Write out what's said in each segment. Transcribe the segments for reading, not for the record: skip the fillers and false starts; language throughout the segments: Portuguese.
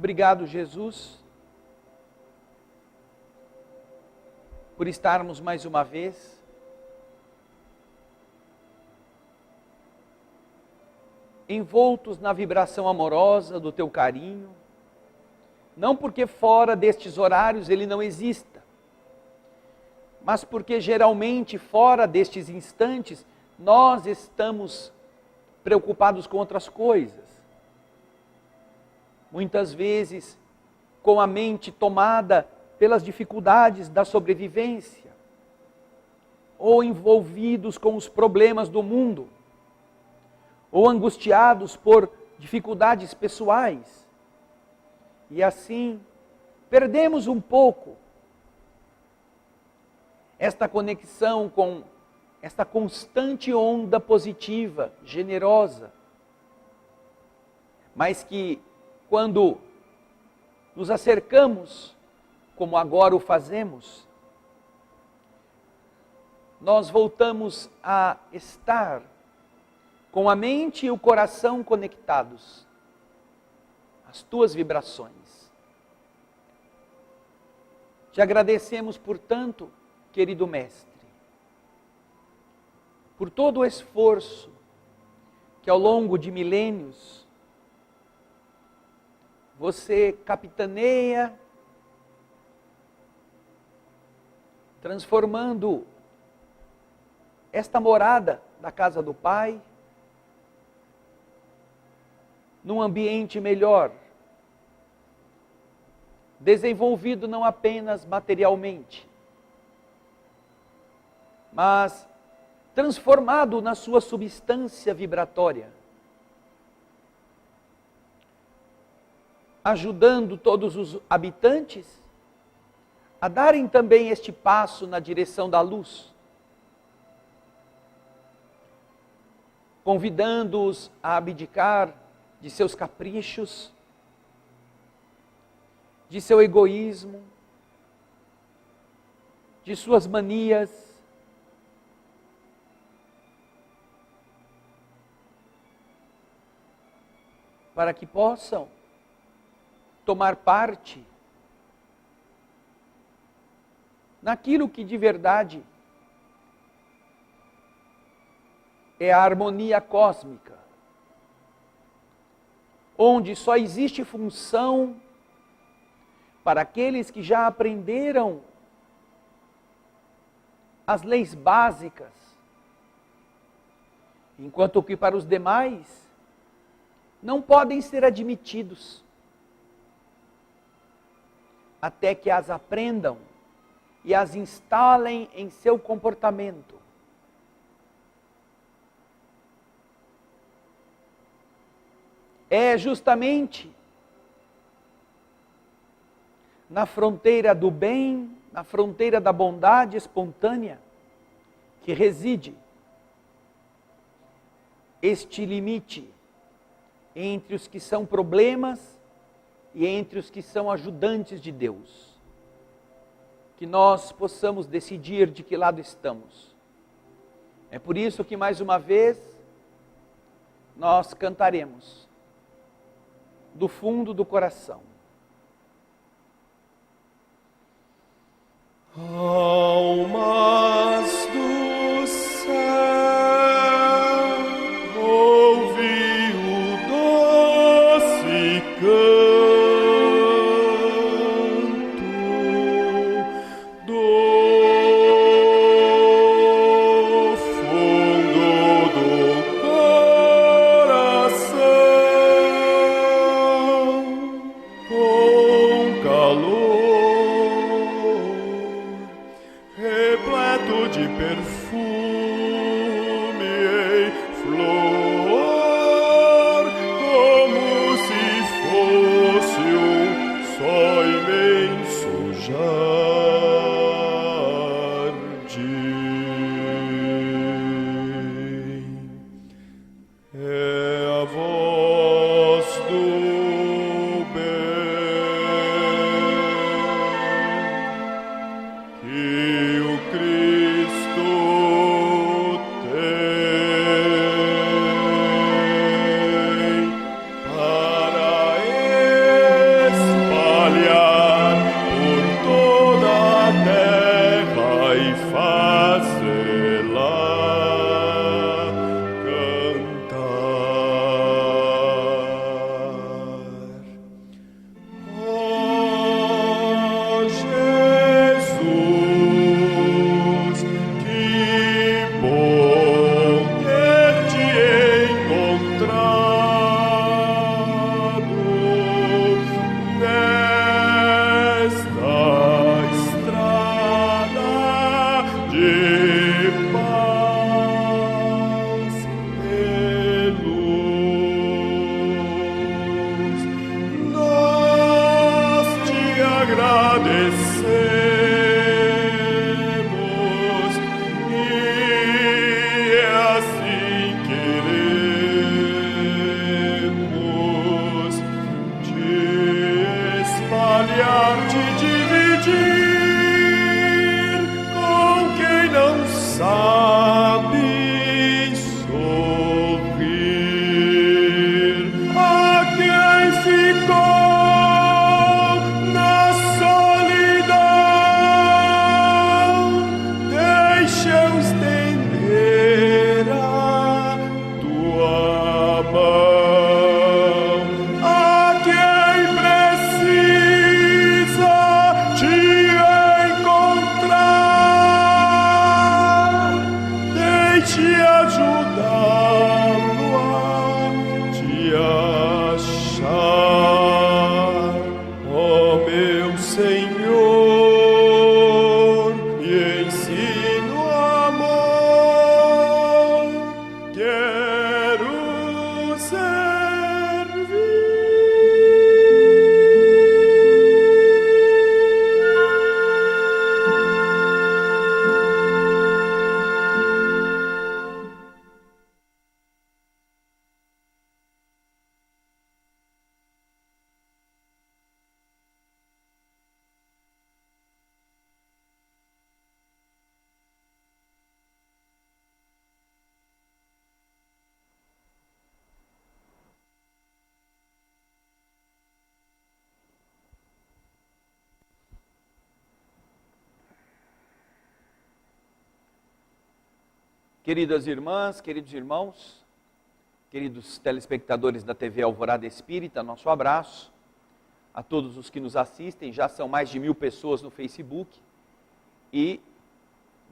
Obrigado, Jesus, por estarmos mais uma vez envoltos na vibração amorosa do teu carinho, não porque fora destes horários ele não exista, mas porque geralmente fora destes instantes nós estamos preocupados com outras coisas. Muitas vezes com a mente tomada pelas dificuldades da sobrevivência, ou envolvidos com os problemas do mundo, ou angustiados por dificuldades pessoais. E assim, perdemos um pouco esta conexão com esta constante onda positiva, generosa, mas que quando nos acercamos, como agora o fazemos, nós voltamos a estar com a mente e o coração conectados às tuas vibrações. Te agradecemos, portanto, querido Mestre, por todo o esforço que ao longo de milênios você capitaneia, transformando esta morada da casa do Pai num ambiente melhor, desenvolvido não apenas materialmente, mas transformado na sua substância vibratória, ajudando todos os habitantes a darem também este passo na direção da luz, convidando-os a abdicar de seus caprichos, de seu egoísmo, de suas manias, para que possam tomar parte naquilo que de verdade é a harmonia cósmica, onde só existe função para aqueles que já aprenderam as leis básicas, enquanto que para os demais não podem ser admitidos até que as aprendam e as instalem em seu comportamento. É justamente na fronteira do bem, na fronteira da bondade espontânea, que reside este limite entre os que são problemas e entre os que são ajudantes de Deus. Que nós possamos decidir de que lado estamos. É por isso que mais uma vez nós cantaremos do fundo do coração. Almas do céu, ouvi o doce canto do fundo do coração, com calor repleto de perfume e flor, como se fosse um só imenso jardim. É a voz do bem que o Cristo tem para agradecemos e assim queremos te espalhar, te dividir com quem não sabe sorrir, a quem ficou na solidão. Deixa eu estender a tua mão, a quem precisa te encontrar. Deixe ajudá-lo a te achar, ó meu Senhor, e ensino amor, quero servir. Queridas irmãs, queridos irmãos, queridos telespectadores da TV Alvorada Espírita, nosso abraço a todos os que nos assistem. Já são mais de 1000 pessoas no Facebook e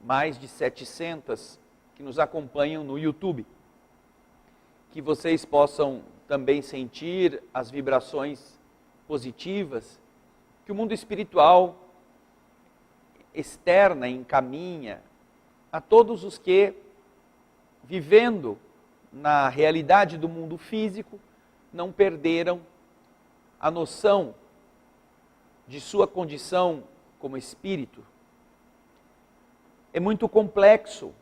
mais de 700 que nos acompanham no YouTube. Que vocês possam também sentir as vibrações positivas que o mundo espiritual externa e encaminha a todos os que, vivendo na realidade do mundo físico, não perderam a noção de sua condição como espírito. É muito complexo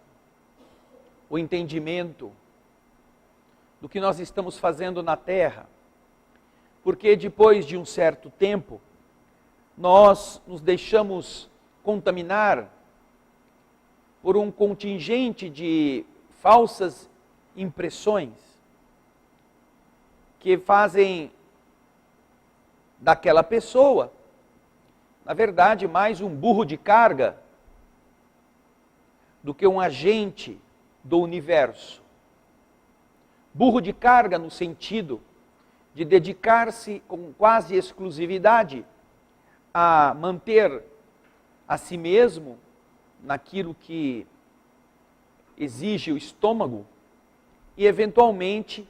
o entendimento do que nós estamos fazendo na Terra, porque depois de um certo tempo, nós nos deixamos contaminar por um contingente de falsas impressões que fazem daquela pessoa, na verdade, mais um burro de carga do que um agente do universo. Burro de carga no sentido de dedicar-se com quase exclusividade a manter a si mesmo naquilo que exige o estômago e, eventualmente,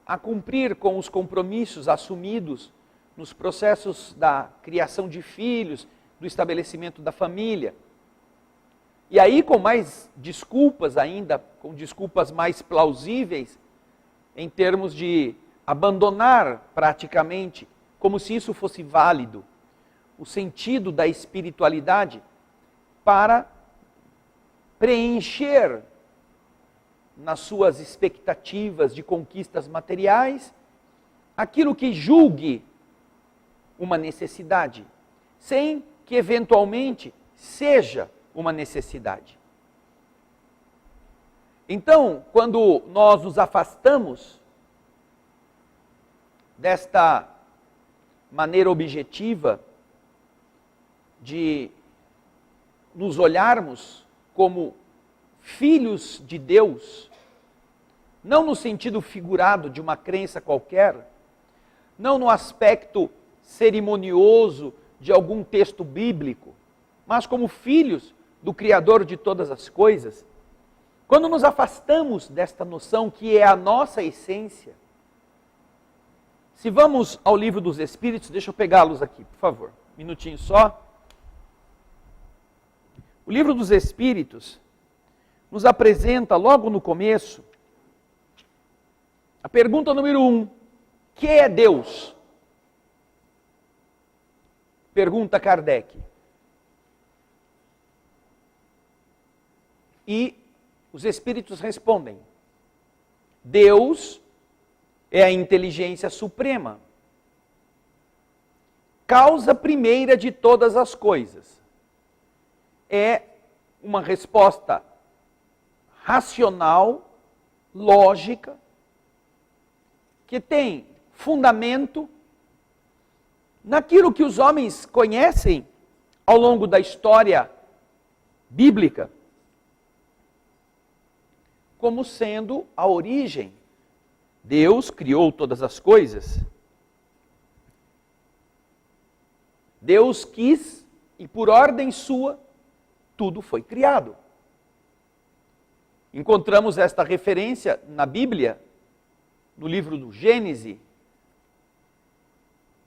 a cumprir com os compromissos assumidos nos processos da criação de filhos, do estabelecimento da família. E aí, com mais desculpas ainda, com desculpas mais plausíveis, em termos de abandonar praticamente, como se isso fosse válido, o sentido da espiritualidade para preencher nas suas expectativas de conquistas materiais aquilo que julgue uma necessidade, sem que eventualmente seja uma necessidade. Então, quando nós nos afastamos desta maneira objetiva de nos olharmos como filhos de Deus, não no sentido figurado de uma crença qualquer, não no aspecto cerimonioso de algum texto bíblico, mas como filhos do Criador de todas as coisas. Quando nos afastamos desta noção que é a nossa essência, se vamos ao Livro dos Espíritos, deixa eu pegá-los aqui, por favor, um minutinho só. O Livro dos Espíritos nos apresenta logo no começo a pergunta número 1, que é Deus? Pergunta Kardec. E os espíritos respondem: Deus é a inteligência suprema, causa primeira de todas as coisas. É uma resposta racional, lógica, que tem fundamento naquilo que os homens conhecem ao longo da história bíblica, como sendo a origem. Deus criou todas as coisas. Deus quis, e por ordem sua, tudo foi criado. Encontramos esta referência na Bíblia, no livro do Gênesis.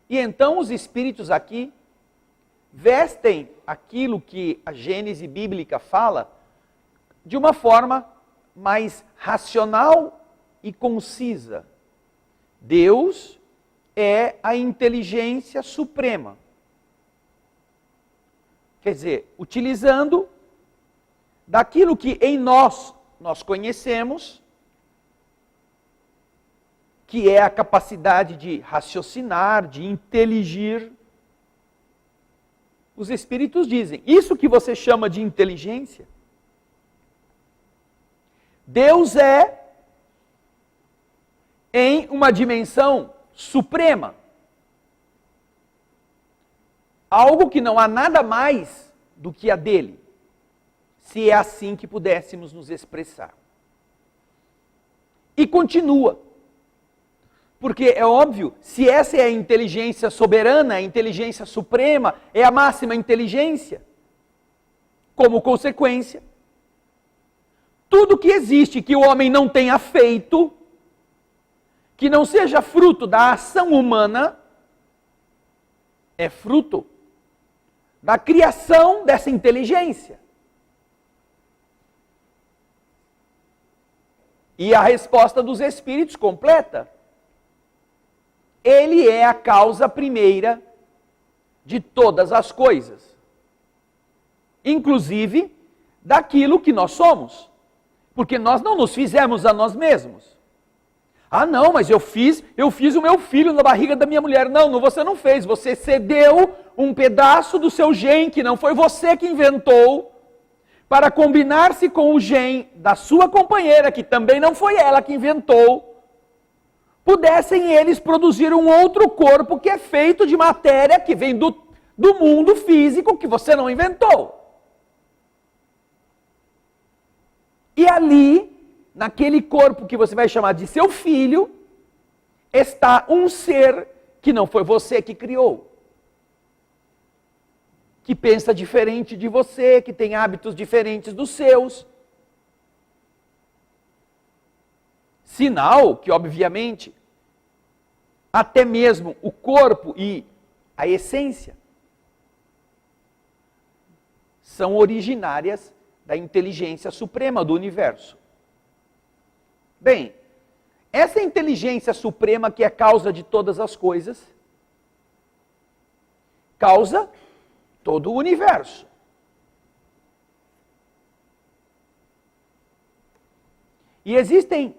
E então os espíritos aqui vestem aquilo que a Gênese bíblica fala de uma forma mais racional e concisa. Deus é a inteligência suprema. Quer dizer, utilizando daquilo que em nós conhecemos, que é a capacidade de raciocinar, de inteligir. Os espíritos dizem, isso que você chama de inteligência, Deus é em uma dimensão suprema. Algo que não há nada mais do que a dele, se é assim que pudéssemos nos expressar. E continua. Porque é óbvio, se essa é a inteligência soberana, a inteligência suprema, é a máxima inteligência, como consequência, tudo que existe que o homem não tenha feito, que não seja fruto da ação humana, é fruto da criação dessa inteligência. E a resposta dos espíritos completa. Ele é a causa primeira de todas as coisas, inclusive daquilo que nós somos, porque nós não nos fizemos a nós mesmos. Ah não, mas eu fiz o meu filho na barriga da minha mulher. Não, você não fez, você cedeu um pedaço do seu gene, que não foi você que inventou, para combinar-se com o gene da sua companheira, que também não foi ela que inventou, pudessem eles produzir um outro corpo que é feito de matéria que vem do mundo físico que você não inventou. E ali, naquele corpo que você vai chamar de seu filho, está um ser que não foi você que criou. Que pensa diferente de você, que tem hábitos diferentes dos seus. Sinal que, obviamente, até mesmo o corpo e a essência são originárias da inteligência suprema do universo. Bem, essa inteligência suprema que é causa de todas as coisas, causa todo o universo. E existem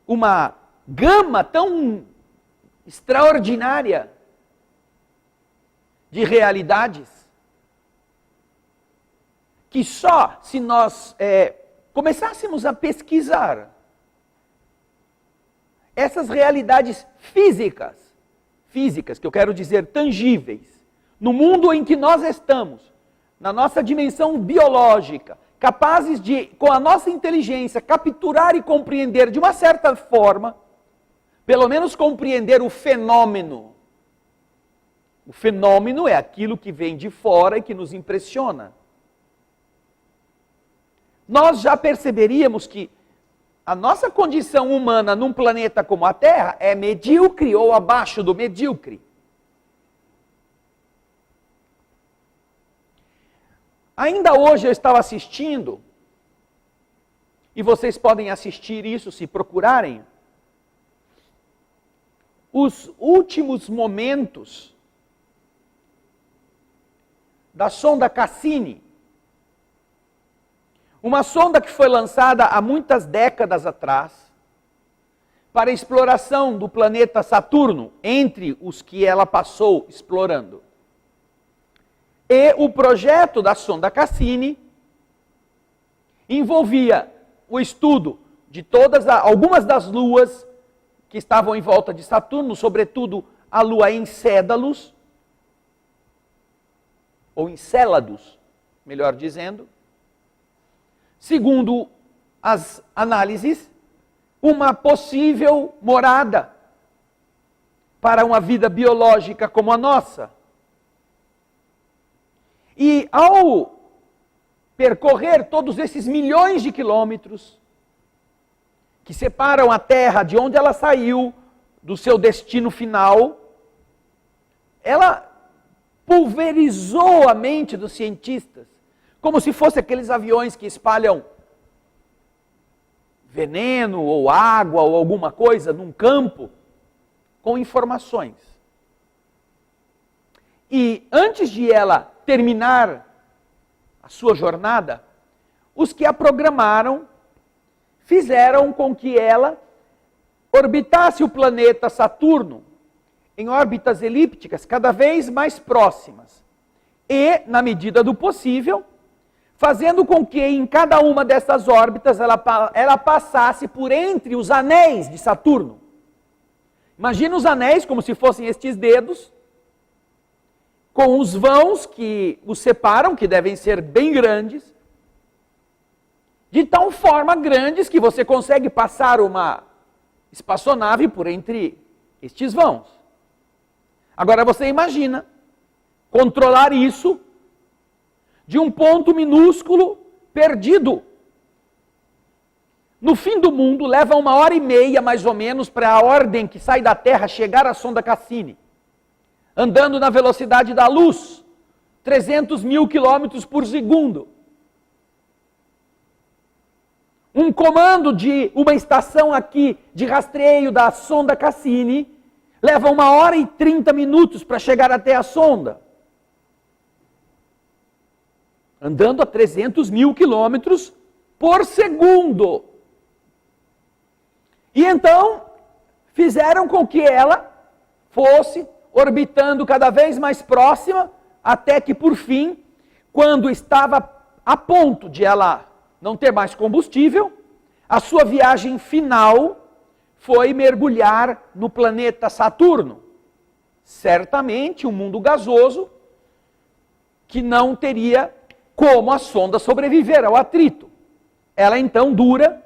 uma gama tão extraordinária de realidades que só se nós começássemos a pesquisar essas realidades físicas, que eu quero dizer tangíveis, no mundo em que nós estamos, na nossa dimensão biológica, capazes de, com a nossa inteligência, capturar e compreender de uma certa forma, pelo menos compreender o fenômeno. O fenômeno é aquilo que vem de fora e que nos impressiona. Nós já perceberíamos que a nossa condição humana num planeta como a Terra é medíocre ou abaixo do medíocre. Ainda hoje eu estava assistindo, e vocês podem assistir isso se procurarem, os últimos momentos da sonda Cassini. Uma sonda que foi lançada há muitas décadas atrás para a exploração do planeta Saturno, entre os que ela passou explorando. E o projeto da sonda Cassini envolvia o estudo de algumas das luas que estavam em volta de Saturno, sobretudo a lua Encédalus, ou Encéladus, melhor dizendo. Segundo as análises, uma possível morada para uma vida biológica como a nossa. E ao percorrer todos esses milhões de quilômetros que separam a Terra de onde ela saiu, do seu destino final, ela pulverizou a mente dos cientistas, como se fosse aqueles aviões que espalham veneno ou água ou alguma coisa num campo com informações. E antes de ela terminar a sua jornada, os que a programaram fizeram com que ela orbitasse o planeta Saturno em órbitas elípticas cada vez mais próximas. E, na medida do possível, fazendo com que em cada uma dessas órbitas ela passasse por entre os anéis de Saturno. Imagina os anéis como se fossem estes dedos, com os vãos que os separam, que devem ser bem grandes, de tal forma grandes que você consegue passar uma espaçonave por entre estes vãos. Agora você imagina controlar isso de um ponto minúsculo perdido. No fim do mundo, leva 1h30 mais ou menos para a ordem que sai da Terra chegar à sonda Cassini, andando na velocidade da luz, 300 mil quilômetros por segundo. Um comando de uma estação aqui de rastreio da sonda Cassini leva 1h30 para chegar até a sonda, andando a 300 mil quilômetros por segundo. E então, fizeram com que ela fosse orbitando cada vez mais próxima, até que por fim, quando estava a ponto de ela não ter mais combustível, a sua viagem final foi mergulhar no planeta Saturno. Certamente um mundo gasoso que não teria como a sonda sobreviver ao atrito. Ela então dura,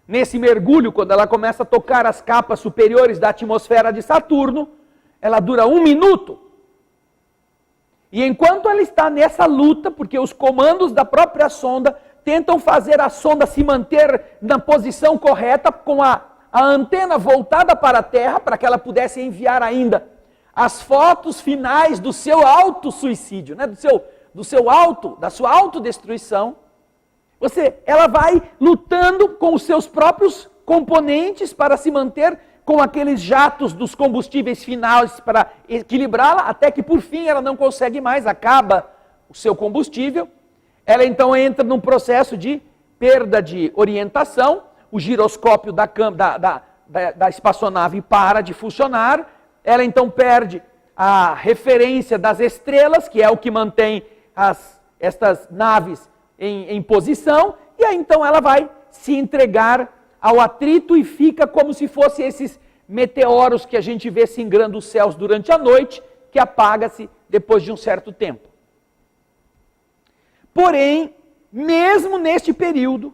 nesse mergulho, quando ela começa a tocar as capas superiores da atmosfera de Saturno, ela dura 1 minuto. E enquanto ela está nessa luta, porque os comandos da própria sonda tentam fazer a sonda se manter na posição correta, com a antena voltada para a Terra, para que ela pudesse enviar ainda as fotos finais do seu autossuicídio, né? Da sua autodestruição. Ela vai lutando com os seus próprios componentes para se manter com aqueles jatos dos combustíveis finais para equilibrá-la, até que por fim ela não consegue mais, acaba o seu combustível. Ela então entra num processo de perda de orientação, o giroscópio da espaçonave para de funcionar, ela então perde a referência das estrelas, que é o que mantém estas naves em posição, e aí então ela vai se entregar ao atrito e fica como se fosse esses meteoros que a gente vê singrando os céus durante a noite, que apaga-se depois de um certo tempo. Porém, mesmo neste período,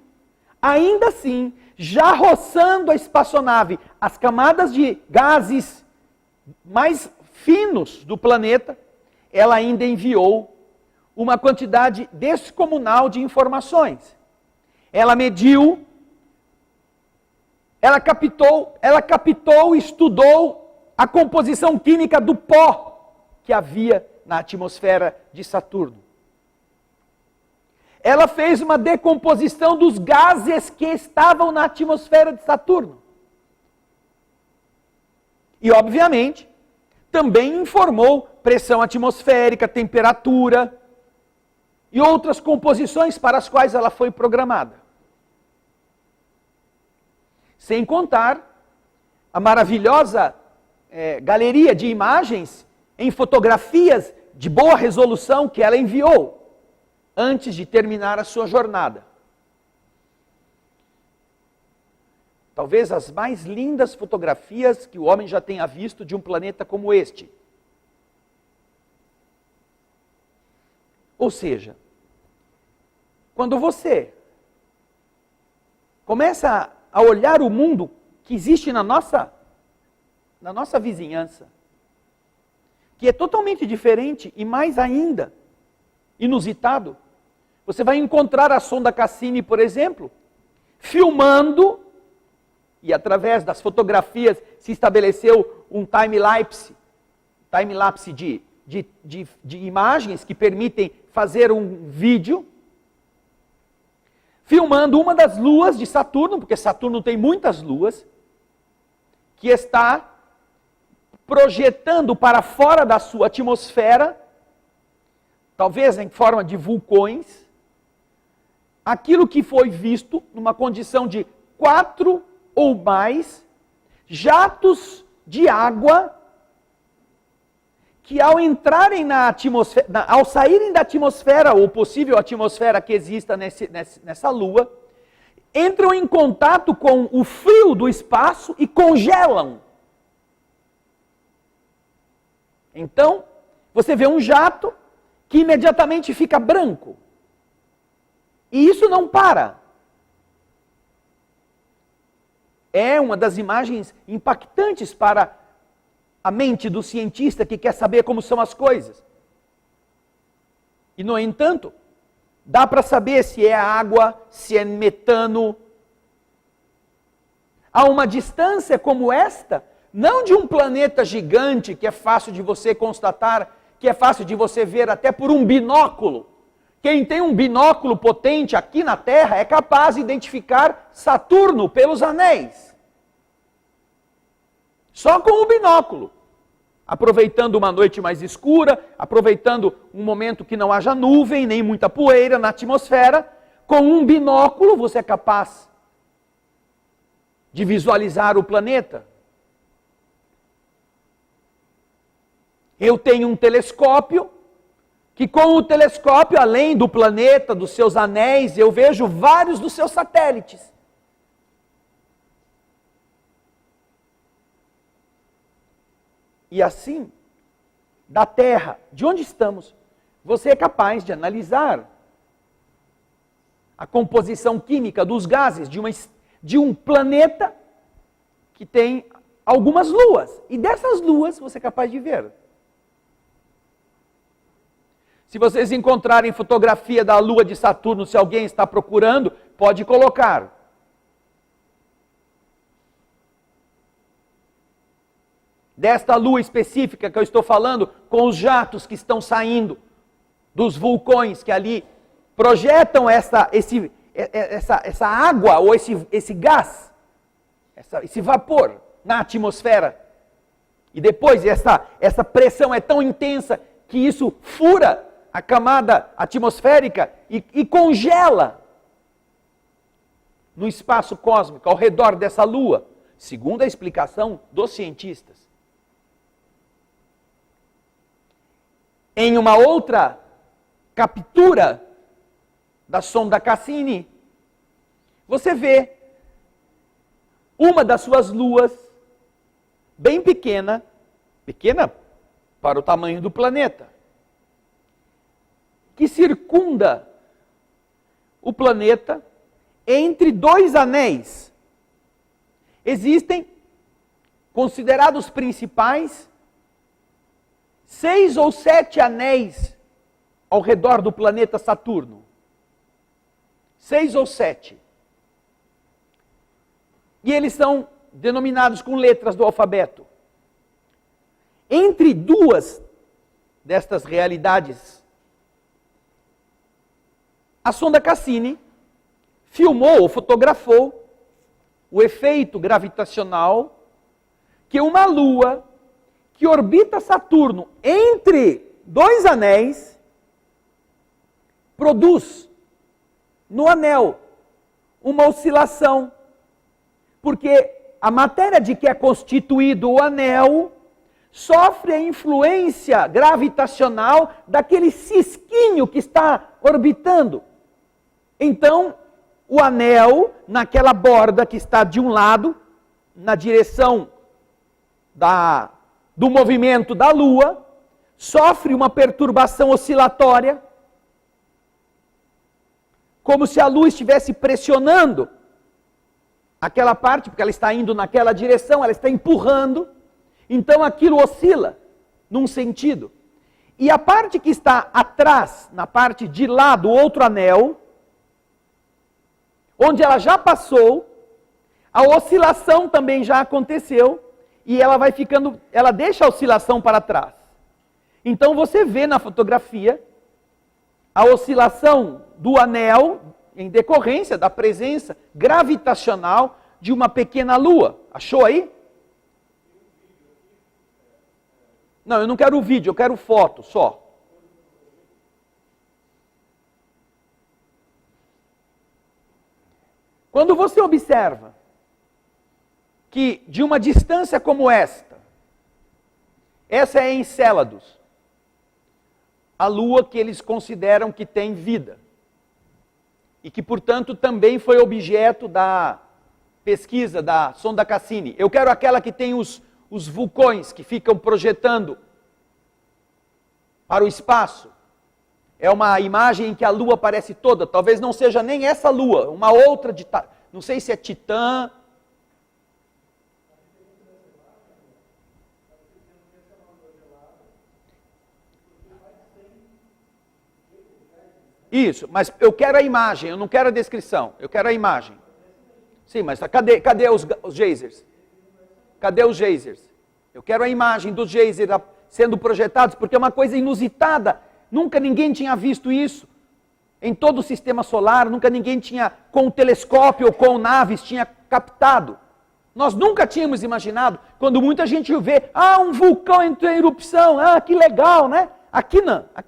ainda assim, já roçando a espaçonave as camadas de gases mais finos do planeta, ela ainda enviou uma quantidade descomunal de informações. Ela mediu, ela captou e estudou a composição química do pó que havia na atmosfera de Saturno. Ela fez uma decomposição dos gases que estavam na atmosfera de Saturno. E, obviamente, também informou pressão atmosférica, temperatura, e outras composições para as quais ela foi programada. Sem contar a maravilhosa galeria de imagens em fotografias de boa resolução que ela enviou antes de terminar a sua jornada. Talvez as mais lindas fotografias que o homem já tenha visto de um planeta como este. Ou seja, quando você começa a olhar o mundo que existe na nossa vizinhança, que é totalmente diferente e mais ainda inusitado, você vai encontrar a sonda Cassini, por exemplo, filmando, e através das fotografias se estabeleceu um time-lapse de imagens que permitem fazer um vídeo, filmando uma das luas de Saturno, porque Saturno tem muitas luas, que está projetando para fora da sua atmosfera, talvez em forma de vulcões, aquilo que foi visto numa condição de 4 ou mais jatos de água que ao entrarem na atmosfera, ao saírem da atmosfera, ou possível atmosfera que exista nessa lua, entram em contato com o frio do espaço e congelam. Então, você vê um jato que imediatamente fica branco. E isso não para. É uma das imagens impactantes para a mente do cientista que quer saber como são as coisas. E, no entanto, dá para saber se é água, se é metano. A uma distância como esta, não de um planeta gigante que é fácil de você constatar, que é fácil de você ver até por um binóculo. Quem tem um binóculo potente aqui na Terra é capaz de identificar Saturno pelos anéis. Só com o binóculo. Aproveitando uma noite mais escura, aproveitando um momento que não haja nuvem, nem muita poeira na atmosfera, com um binóculo você é capaz de visualizar o planeta. Eu tenho um telescópio, que com o telescópio, além do planeta, dos seus anéis, eu vejo vários dos seus satélites. E assim, da Terra, de onde estamos, você é capaz de analisar a composição química dos gases de um planeta que tem algumas luas. E dessas luas você é capaz de ver. Se vocês encontrarem fotografia da lua de Saturno, se alguém está procurando, pode colocar. Desta lua específica que eu estou falando, com os jatos que estão saindo dos vulcões que ali projetam essa água ou esse gás, esse vapor na atmosfera. E depois essa pressão é tão intensa que isso fura a camada atmosférica e congela no espaço cósmico ao redor dessa lua, segundo a explicação dos cientistas. Em uma outra captura da sonda Cassini, você vê uma das suas luas, bem pequena para o tamanho do planeta, que circunda o planeta entre dois anéis. Existem, considerados principais, 6 ou 7 anéis ao redor do planeta Saturno. 6 ou 7. E eles são denominados com letras do alfabeto. Entre duas destas realidades, a sonda Cassini filmou ou fotografou o efeito gravitacional que uma lua que orbita Saturno entre dois anéis produz no anel uma oscilação, porque a matéria de que é constituído o anel sofre a influência gravitacional daquele cisquinho que está orbitando. Então, o anel, naquela borda que está de um lado, na direção do movimento da Lua, sofre uma perturbação oscilatória, como se a Lua estivesse pressionando aquela parte, porque ela está indo naquela direção, ela está empurrando, então aquilo oscila num sentido. E a parte que está atrás, na parte de lá do outro anel, onde ela já passou, a oscilação também já aconteceu, e ela vai ficando, ela deixa a oscilação para trás. Então você vê na fotografia a oscilação do anel em decorrência da presença gravitacional de uma pequena lua. Achou aí? Não, eu não quero vídeo, eu quero foto só. Quando você observa que de uma distância como essa é Encélados, a lua que eles consideram que tem vida, e que, portanto, também foi objeto da pesquisa da sonda Cassini. Eu quero aquela que tem os vulcões que ficam projetando para o espaço. É uma imagem em que a lua aparece toda, talvez não seja nem essa lua, uma outra, não sei se é Titã. Isso, mas eu quero a imagem, eu não quero a descrição, eu quero a imagem. Sim, mas cadê os geysers? Cadê os geysers? Eu quero a imagem dos geysers sendo projetados, porque é uma coisa inusitada. Nunca ninguém tinha visto isso em todo o sistema solar, nunca ninguém tinha, com o telescópio ou com naves, tinha captado. Nós nunca tínhamos imaginado, quando muita gente vê, um vulcão entrou em erupção, que legal, né? Aqui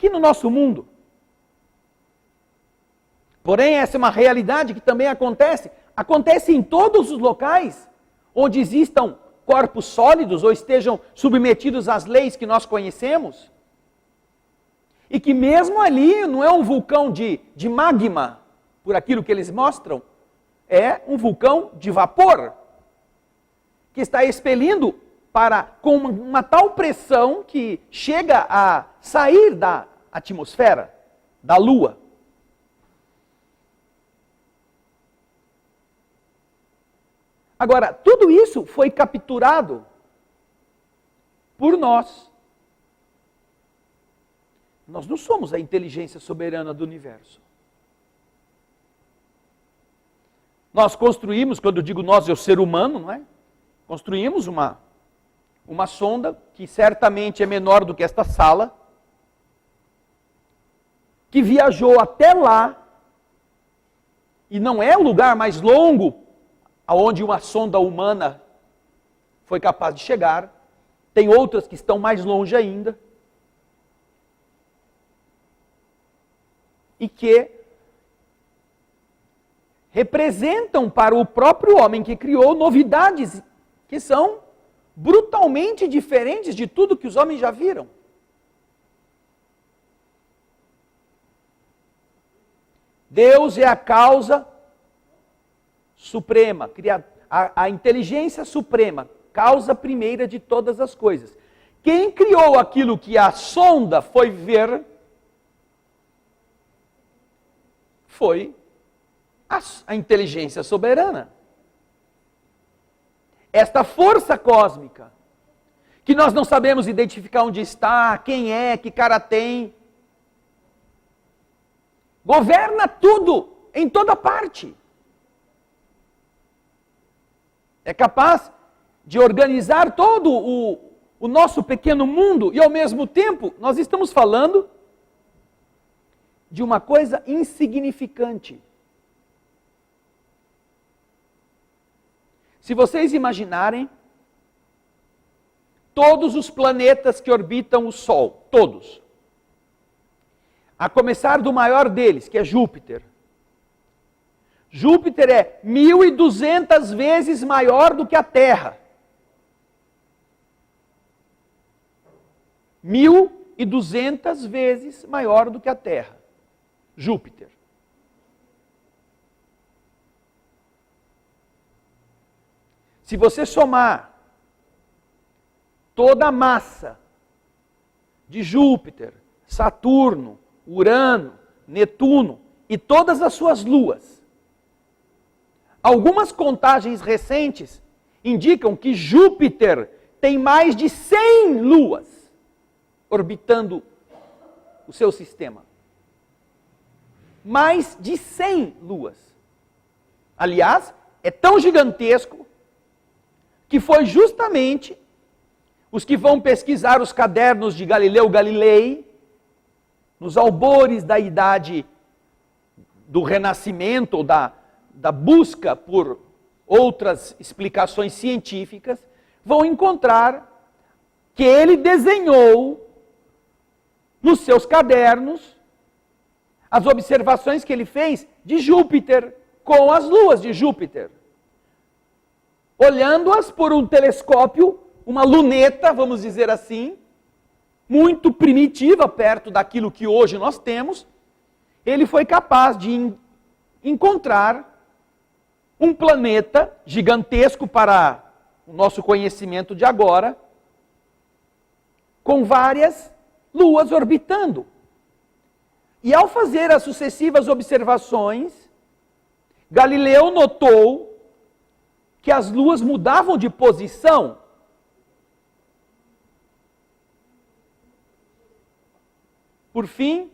no nosso mundo. Porém, essa é uma realidade que também acontece em todos os locais onde existam corpos sólidos ou estejam submetidos às leis que nós conhecemos. E que mesmo ali não é um vulcão de magma, por aquilo que eles mostram, é um vulcão de vapor, que está expelindo com uma tal pressão que chega a sair da atmosfera, da Lua. Agora, tudo isso foi capturado por nós. Nós não somos a inteligência soberana do universo. Nós construímos, quando eu digo nós, é o ser humano, não é? Construímos uma sonda que certamente é menor do que esta sala, que viajou até lá, e não é o lugar mais longo aonde uma sonda humana foi capaz de chegar. Tem outras que estão mais longe ainda. E que representam para o próprio homem que criou novidades que são brutalmente diferentes de tudo que os homens já viram. Deus é a causa suprema, a inteligência suprema, causa primeira de todas as coisas. Quem criou aquilo que a sonda foi ver foi a inteligência soberana. Esta força cósmica, que nós não sabemos identificar onde está, quem é, que cara tem, governa tudo, em toda parte. É capaz de organizar todo o nosso pequeno mundo, e ao mesmo tempo, nós estamos falando de uma coisa insignificante. Se vocês imaginarem, todos os planetas que orbitam o Sol, todos. A começar do maior deles, que é Júpiter. Júpiter é 1.200 vezes maior do que a Terra. 1.200 vezes maior do que a Terra. Júpiter. Se você somar toda a massa de Júpiter, Saturno, Urano, Netuno e todas as suas luas, algumas contagens recentes indicam que Júpiter tem mais de 100 luas orbitando o seu sistema. Mais de 100 luas. Aliás, é tão gigantesco que foi justamente os que vão pesquisar os cadernos de Galileu Galilei, nos albores da idade do Renascimento, ou da busca por outras explicações científicas, vão encontrar que ele desenhou nos seus cadernos as observações que ele fez de Júpiter, com as luas de Júpiter. Olhando-as por um telescópio, uma luneta, vamos dizer assim, muito primitiva, perto daquilo que hoje nós temos, ele foi capaz de encontrar um planeta gigantesco para o nosso conhecimento de agora, com várias luas orbitando. E ao fazer as sucessivas observações, Galileu notou que as luas mudavam de posição. Por fim,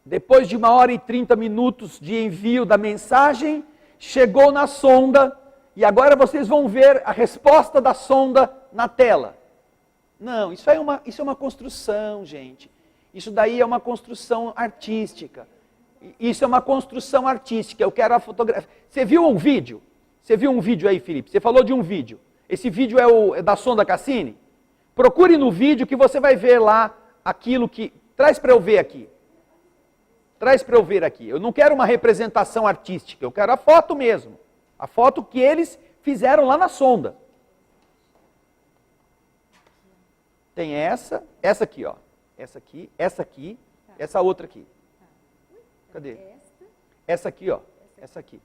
depois de 1h30 de envio da mensagem, chegou na sonda, e agora vocês vão ver a resposta da sonda na tela. Não, isso é uma construção, gente. Isso daí é uma construção artística. Isso é uma construção artística. Eu quero a fotografia. Você viu um vídeo? Você viu um vídeo aí, Felipe? Você falou de um vídeo. Esse vídeo é da sonda Cassini? Procure no vídeo que você vai ver lá aquilo que... Traz para eu ver aqui. Traz para eu ver aqui. Eu não quero uma representação artística. Eu quero a foto mesmo. A foto que eles fizeram lá na sonda. Tem essa aqui, ó. Essa aqui, essa outra aqui. Cadê? Essa aqui, ó. Essa aqui.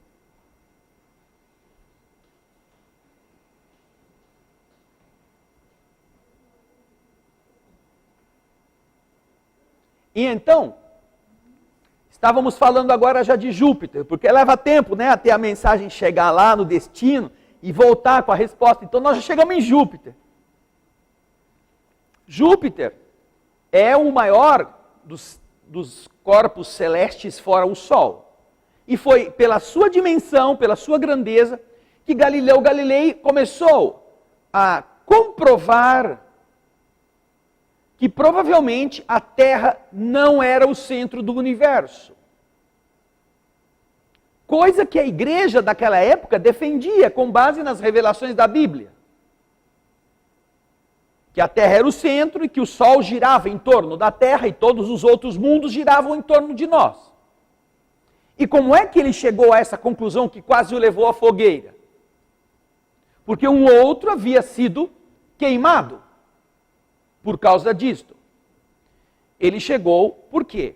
E então, estávamos falando agora já de Júpiter, porque leva tempo, né, até a mensagem chegar lá no destino e voltar com a resposta. Então nós já chegamos em Júpiter. Júpiter é o maior dos corpos celestes fora o Sol. E foi pela sua dimensão, pela sua grandeza, que Galileu Galilei começou a comprovar que provavelmente a Terra não era o centro do universo. Coisa que a igreja daquela época defendia com base nas revelações da Bíblia. Que a Terra era o centro e que o Sol girava em torno da Terra e todos os outros mundos giravam em torno de nós. E como é que ele chegou a essa conclusão que quase o levou à fogueira? Porque um outro havia sido queimado por causa disto. Ele chegou, por quê?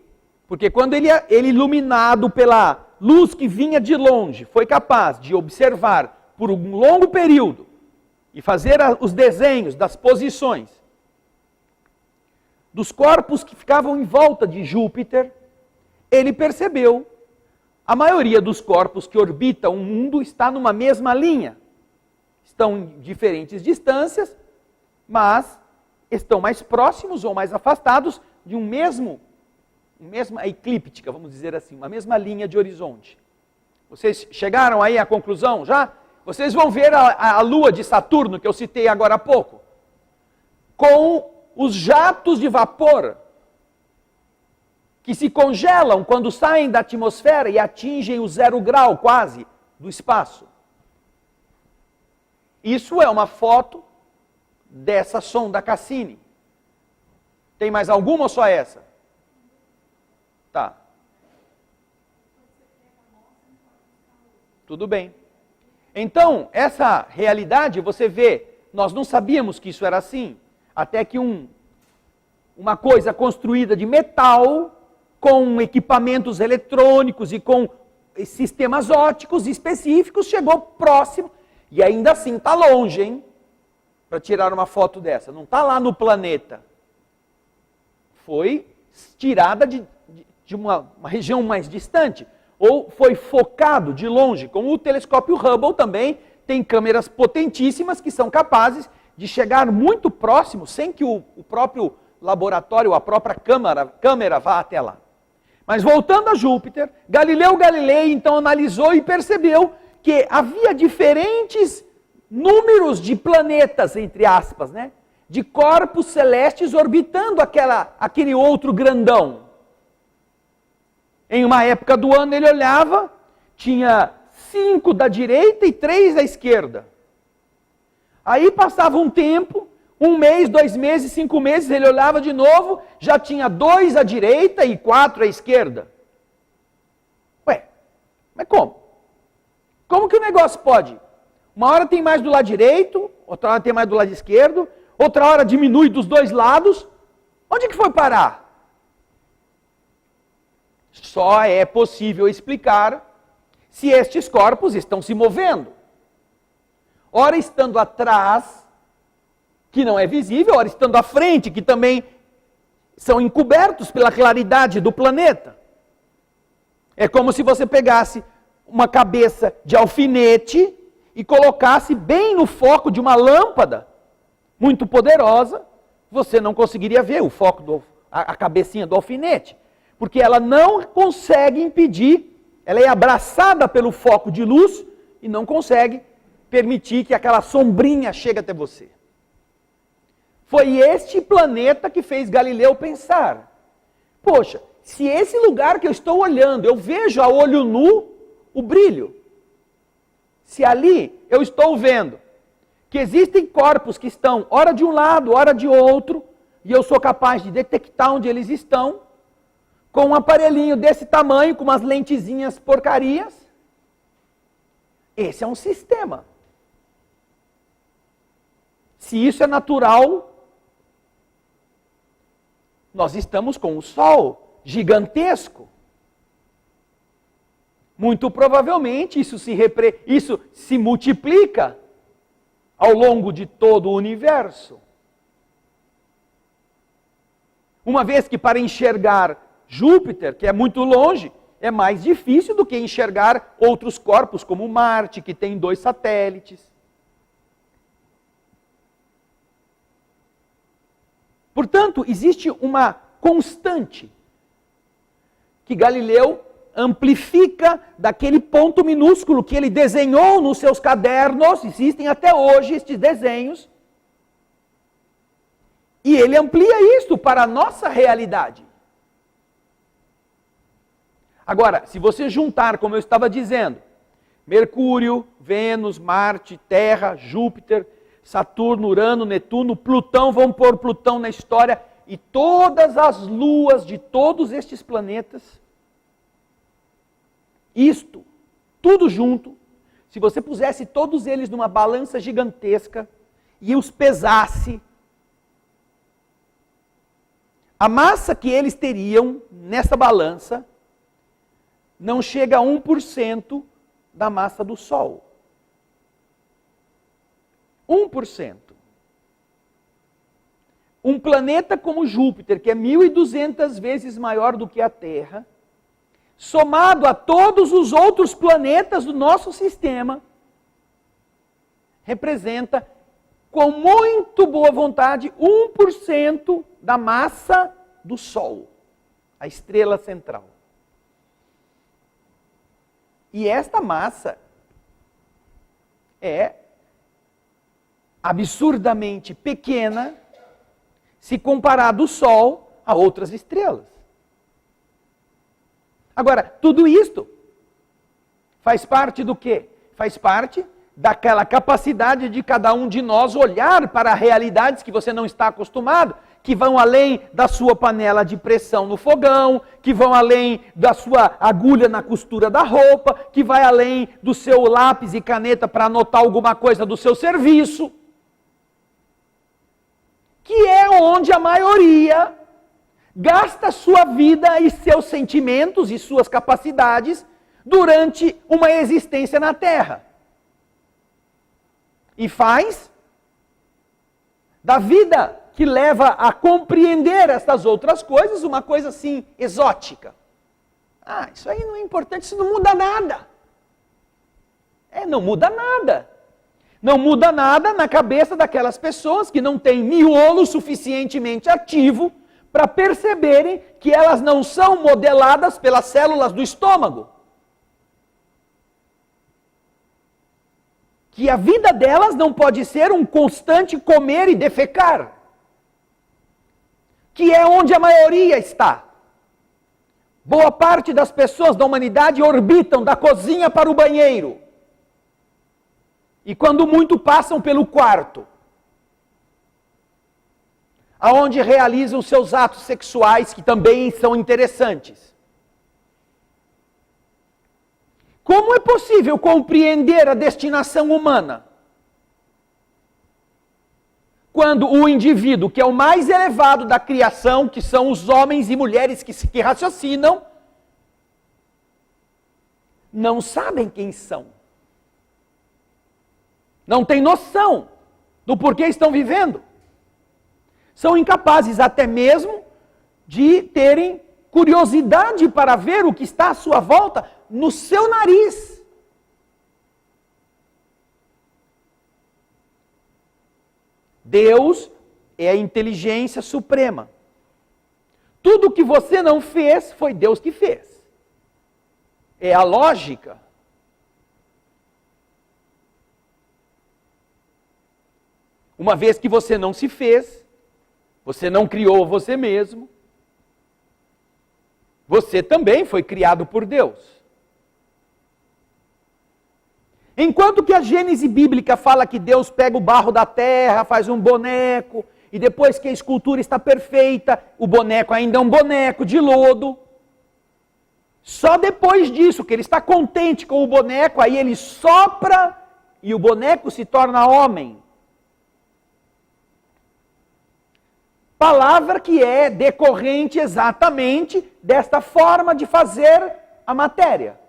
Porque quando ele iluminado pela luz que vinha de longe, foi capaz de observar por um longo período e fazer os desenhos das posições dos corpos que ficavam em volta de Júpiter, ele percebeu a maioria dos corpos que orbitam o mundo está numa mesma linha. Estão em diferentes distâncias, mas estão mais próximos ou mais afastados de uma mesma eclíptica, vamos dizer assim, uma mesma linha de horizonte. Vocês chegaram aí à conclusão já? Vocês vão ver a lua de Saturno, que eu citei agora há pouco, com os jatos de vapor que se congelam quando saem da atmosfera e atingem o 0 grau quase do espaço. Isso é uma foto dessa sonda Cassini. Tem mais alguma ou só essa? Tá. Tudo bem. Então, essa realidade, você vê, nós não sabíamos que isso era assim, até que uma coisa construída de metal, com equipamentos eletrônicos e com sistemas ópticos específicos, chegou próximo, e ainda assim está longe, hein? Para tirar uma foto dessa. Não está lá no planeta. Foi tirada de uma região mais distante. Ou foi focado de longe, como o telescópio Hubble também tem câmeras potentíssimas que são capazes de chegar muito próximo, sem que o próprio laboratório, a própria câmera vá até lá. Mas voltando a Júpiter, Galileu Galilei então analisou e percebeu que havia diferentes números de planetas, entre aspas, né? De corpos celestes orbitando aquele outro grandão. Em uma época do ano ele olhava, tinha 5 da direita e 3 da esquerda. Aí passava um tempo, 1 mês, 2 meses, 5 meses, ele olhava de novo, já tinha 2 à direita e 4 à esquerda. Ué, mas como? Como que o negócio pode? Uma hora tem mais do lado direito, outra hora tem mais do lado esquerdo, outra hora diminui dos dois lados. Onde que foi parar? Só é possível explicar se estes corpos estão se movendo. Ora estando atrás, que não é visível, ora estando à frente, que também são encobertos pela claridade do planeta. É como se você pegasse uma cabeça de alfinete e colocasse bem no foco de uma lâmpada muito poderosa, você não conseguiria ver o foco, a cabecinha do alfinete, porque ela não consegue impedir, ela é abraçada pelo foco de luz e não consegue permitir que aquela sombrinha chegue até você. Foi este planeta que fez Galileu pensar, poxa, se esse lugar que eu estou olhando, eu vejo a olho nu o brilho, se ali eu estou vendo que existem corpos que estão ora de um lado, ora de outro, e eu sou capaz de detectar onde eles estão, com um aparelhinho desse tamanho, com umas lentezinhas porcarias, esse é um sistema. Se isso é natural, nós estamos com o Sol gigantesco. Muito provavelmente isso se multiplica ao longo de todo o universo. Uma vez que para enxergar Júpiter, que é muito longe, é mais difícil do que enxergar outros corpos, como Marte, que tem 2 satélites. Portanto, existe uma constante que Galileu amplifica daquele ponto minúsculo que ele desenhou nos seus cadernos, existem até hoje estes desenhos, e ele amplia isto para a nossa realidade. Agora, se você juntar, como eu estava dizendo, Mercúrio, Vênus, Marte, Terra, Júpiter, Saturno, Urano, Netuno, Plutão, vamos pôr Plutão na história, e todas as luas de todos estes planetas, isto, tudo junto, se você pusesse todos eles numa balança gigantesca e os pesasse, a massa que eles teriam nessa balança não chega a 1% da massa do Sol. 1%. Um planeta como Júpiter, que é 1.200 vezes maior do que a Terra, somado a todos os outros planetas do nosso sistema, representa, com muito boa vontade, 1% da massa do Sol, a estrela central. E esta massa é absurdamente pequena se comparar do Sol a outras estrelas. Agora, tudo isto faz parte do quê? Faz parte daquela capacidade de cada um de nós olhar para realidades que você não está acostumado, que vão além da sua panela de pressão no fogão, que vão além da sua agulha na costura da roupa, que vai além do seu lápis e caneta para anotar alguma coisa do seu serviço. Que é onde a maioria gasta sua vida e seus sentimentos e suas capacidades durante uma existência na Terra. E faz da vida que leva a compreender essas outras coisas uma coisa assim exótica. Ah, isso aí não é importante, isso não muda nada. Não muda nada. Não muda nada na cabeça daquelas pessoas que não têm miolo suficientemente ativo para perceberem que elas não são modeladas pelas células do estômago. Que a vida delas não pode ser um constante comer e defecar. Que é onde a maioria está. Boa parte das pessoas da humanidade orbitam da cozinha para o banheiro. E quando muito passam pelo quarto, aonde realizam seus atos sexuais, que também são interessantes. Como é possível compreender a destinação humana? Quando o indivíduo, que é o mais elevado da criação, que são os homens e mulheres que raciocinam, não sabem quem são. Não têm noção do porquê estão vivendo. São incapazes até mesmo de terem curiosidade para ver o que está à sua volta no seu nariz. Deus é a inteligência suprema. Tudo que você não fez, foi Deus que fez. É a lógica. Uma vez que você não se fez, você não criou você mesmo, você também foi criado por Deus. Enquanto que a Gênese bíblica fala que Deus pega o barro da terra, faz um boneco, e depois que a escultura está perfeita, o boneco ainda é um boneco de lodo. Só depois disso, que ele está contente com o boneco, aí ele sopra e o boneco se torna homem. Palavra que é decorrente exatamente desta forma de fazer a matéria.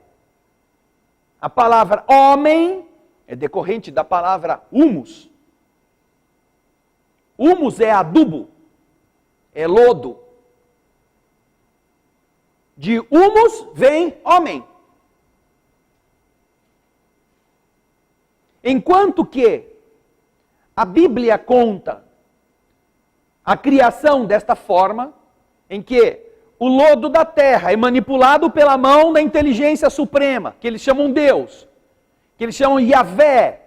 A palavra homem é decorrente da palavra humus. Humus é adubo, é lodo. De humus vem homem. Enquanto que a Bíblia conta a criação desta forma, em que o lodo da terra é manipulado pela mão da inteligência suprema, que eles chamam Deus, que eles chamam Yahvé.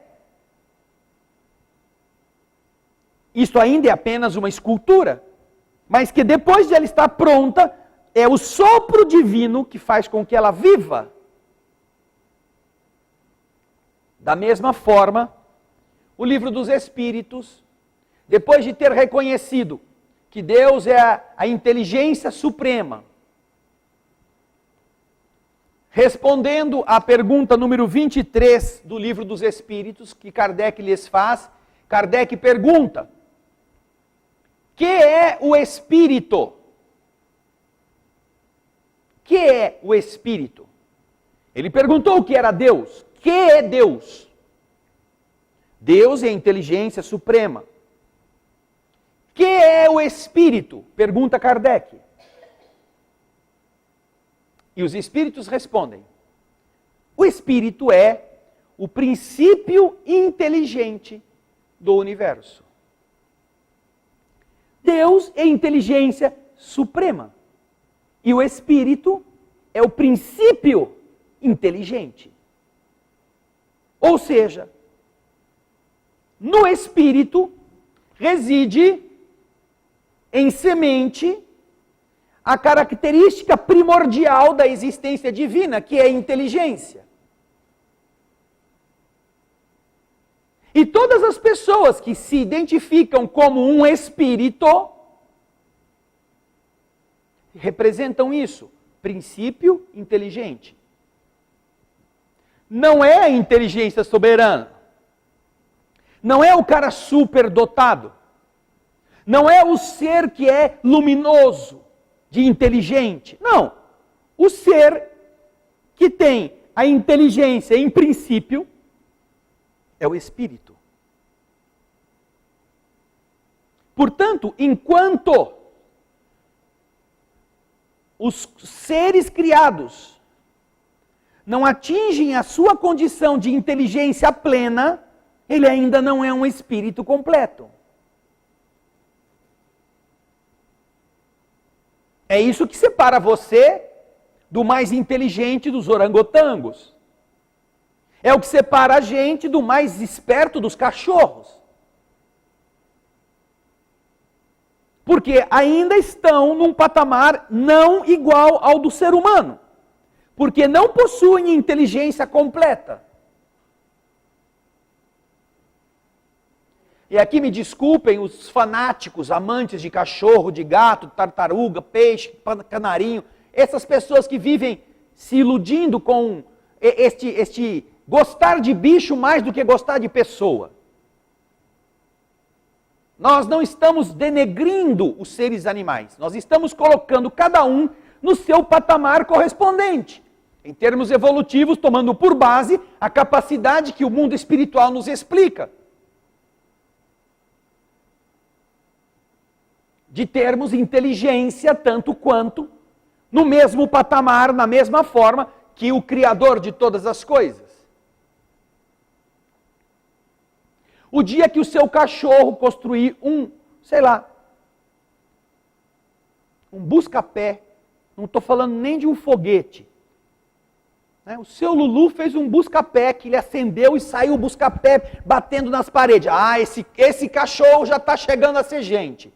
Isto ainda é apenas uma escultura, mas que depois de ela estar pronta, é o sopro divino que faz com que ela viva. Da mesma forma, o livro dos Espíritos, depois de ter reconhecido que Deus é a inteligência suprema, respondendo à pergunta número 23 do livro dos Espíritos, que Kardec lhes faz, Kardec pergunta: que é o Espírito? Que é o Espírito? Ele perguntou o que era Deus. Que é Deus? Deus é a inteligência suprema. Que é o Espírito? Pergunta Kardec. E os Espíritos respondem: o Espírito é o princípio inteligente do universo. Deus é a inteligência suprema. E o Espírito é o princípio inteligente. Ou seja, no Espírito reside em semente a característica primordial da existência divina, que é a inteligência. E todas as pessoas que se identificam como um espírito, representam isso. Princípio inteligente. Não é a inteligência soberana. Não é o cara superdotado. Não é o ser que é luminoso, de inteligente. Não. O ser que tem a inteligência em princípio é o espírito. Portanto, enquanto os seres criados não atingem a sua condição de inteligência plena, ele ainda não é um espírito completo. É isso que separa você do mais inteligente dos orangotangos. É o que separa a gente do mais esperto dos cachorros. Porque ainda estão num patamar não igual ao do ser humano. Porque não possuem inteligência completa. E aqui me desculpem os fanáticos, amantes de cachorro, de gato, tartaruga, peixe, canarinho, essas pessoas que vivem se iludindo com este gostar de bicho mais do que gostar de pessoa. Nós não estamos denegrindo os seres animais, nós estamos colocando cada um no seu patamar correspondente. Em termos evolutivos, tomando por base a capacidade que o mundo espiritual nos explica. De termos inteligência tanto quanto no mesmo patamar, na mesma forma que o Criador de todas as coisas. O dia que o seu cachorro construir um busca-pé, não estou falando nem de um foguete. O seu Lulu fez um busca-pé que ele acendeu e saiu o busca-pé batendo nas paredes. Ah, esse cachorro já está chegando a ser gente.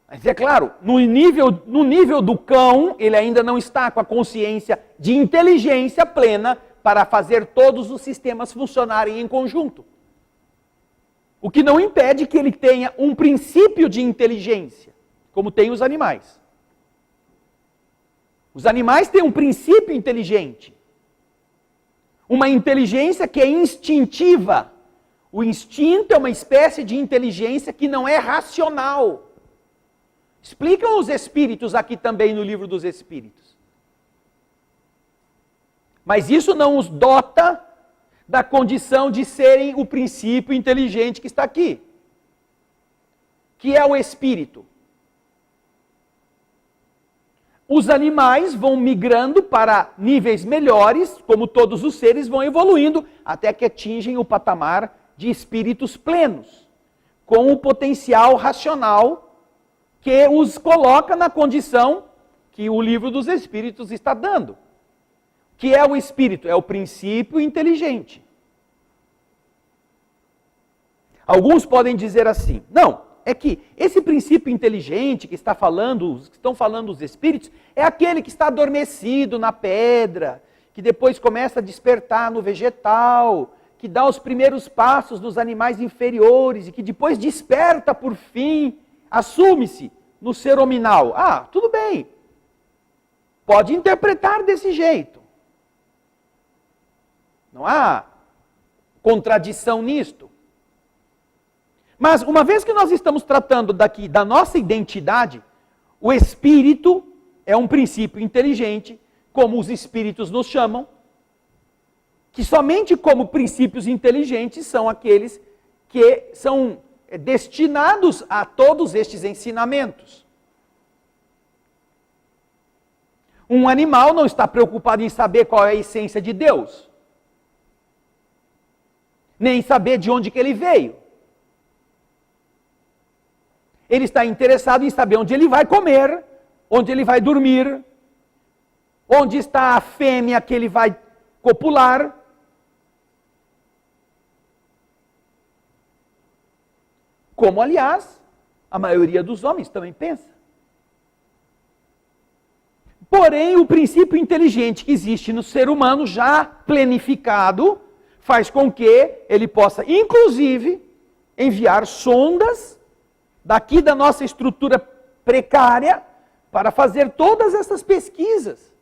Mas é claro, no nível do cão, ele ainda não está com a consciência de inteligência plena para fazer todos os sistemas funcionarem em conjunto. O que não impede que ele tenha um princípio de inteligência, como tem os animais. Os animais têm um princípio inteligente. Uma inteligência que é instintiva. O instinto é uma espécie de inteligência que não é racional. Explicam os espíritos aqui também no livro dos espíritos. Mas isso não os dota da condição de serem o princípio inteligente que está aqui. Que é o espírito. Os animais vão migrando para níveis melhores, como todos os seres vão evoluindo, até que atingem o patamar de espíritos plenos, com o potencial racional que os coloca na condição que o livro dos espíritos está dando. Que é o espírito? É o princípio inteligente. Alguns podem dizer assim, não, é que esse princípio inteligente que estão falando os espíritos, é aquele que está adormecido na pedra, que depois começa a despertar no vegetal, que dá os primeiros passos nos animais inferiores e que depois desperta por fim, assume-se no ser hominal. Ah, tudo bem. Pode interpretar desse jeito. Não há contradição nisto. Mas uma vez que nós estamos tratando daqui da nossa identidade, o espírito é um princípio inteligente, como os espíritos nos chamam, que somente como princípios inteligentes são aqueles que são destinados a todos estes ensinamentos. Um animal não está preocupado em saber qual é a essência de Deus, nem em saber de onde que ele veio. Ele está interessado em saber onde ele vai comer, onde ele vai dormir, onde está a fêmea que ele vai copular. Como, aliás, a maioria dos homens também pensa. Porém, o princípio inteligente que existe no ser humano, já planificado, faz com que ele possa, inclusive, enviar sondas daqui da nossa estrutura precária, para fazer todas essas pesquisas.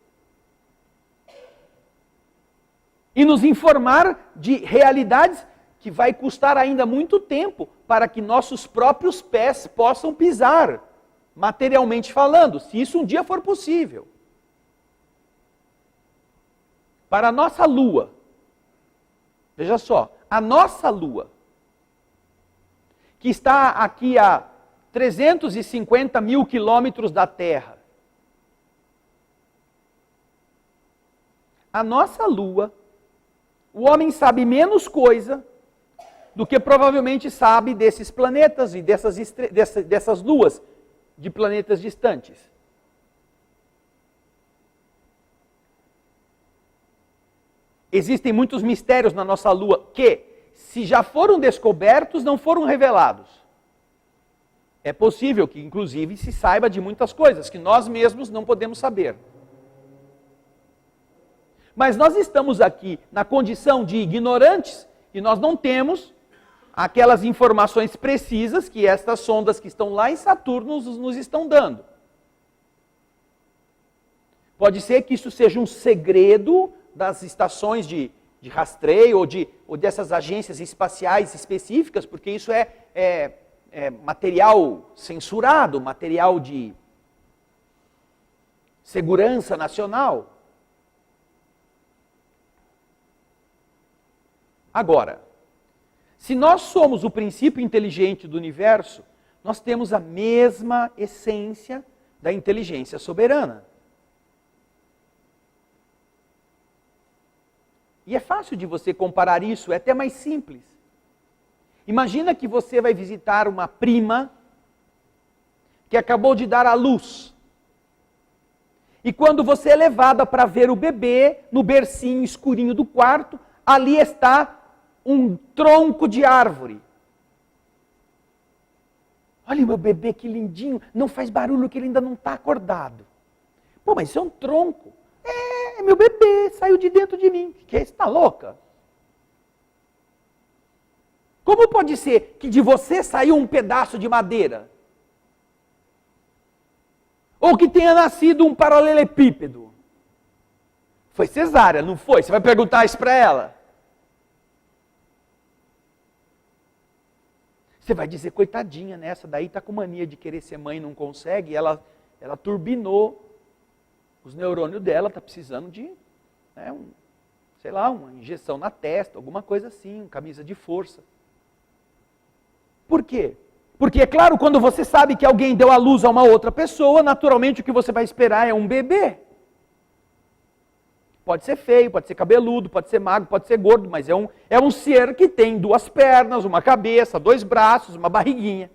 E nos informar de realidades que vai custar ainda muito tempo para que nossos próprios pés possam pisar, materialmente falando, se isso um dia for possível. Para a nossa Lua, veja só, a nossa Lua, que está aqui a 350 mil quilômetros da Terra, a nossa Lua, o homem sabe menos coisa do que provavelmente sabe desses planetas e dessas luas de planetas distantes. Existem muitos mistérios na nossa Lua que, se já foram descobertos, não foram revelados. É possível que, inclusive, se saiba de muitas coisas que nós mesmos não podemos saber. Mas nós estamos aqui na condição de ignorantes e nós não temos aquelas informações precisas que estas sondas que estão lá em Saturno nos estão dando. Pode ser que isso seja um segredo das estações de rastreio ou dessas agências espaciais específicas, porque isso é material censurado, material de segurança nacional. Agora, se nós somos o princípio inteligente do universo, nós temos a mesma essência da inteligência soberana. E é fácil de você comparar isso, é até mais simples. Imagina que você vai visitar uma prima que acabou de dar à luz. E quando você é levada para ver o bebê, no bercinho escurinho do quarto, ali está um tronco de árvore. Olha o meu bebê, que lindinho, não faz barulho que ele ainda não está acordado. Pô, mas isso é um tronco. É meu bebê, saiu de dentro de mim. Que é isso? Está louca? Como pode ser que de você saiu um pedaço de madeira? Ou que tenha nascido um paralelepípedo? Foi cesárea, não foi? Você vai perguntar isso para ela? Você vai dizer, coitadinha, nessa daí está com mania de querer ser mãe e não consegue, ela turbinou os neurônios dela, está precisando de, uma injeção na testa, alguma coisa assim, camisa de força. Por quê? Porque, é claro, quando você sabe que alguém deu à luz a uma outra pessoa, naturalmente o que você vai esperar é um bebê. Pode ser feio, pode ser cabeludo, pode ser magro, pode ser gordo, mas é um ser que tem 2 pernas, uma cabeça, 2 braços, uma barriguinha.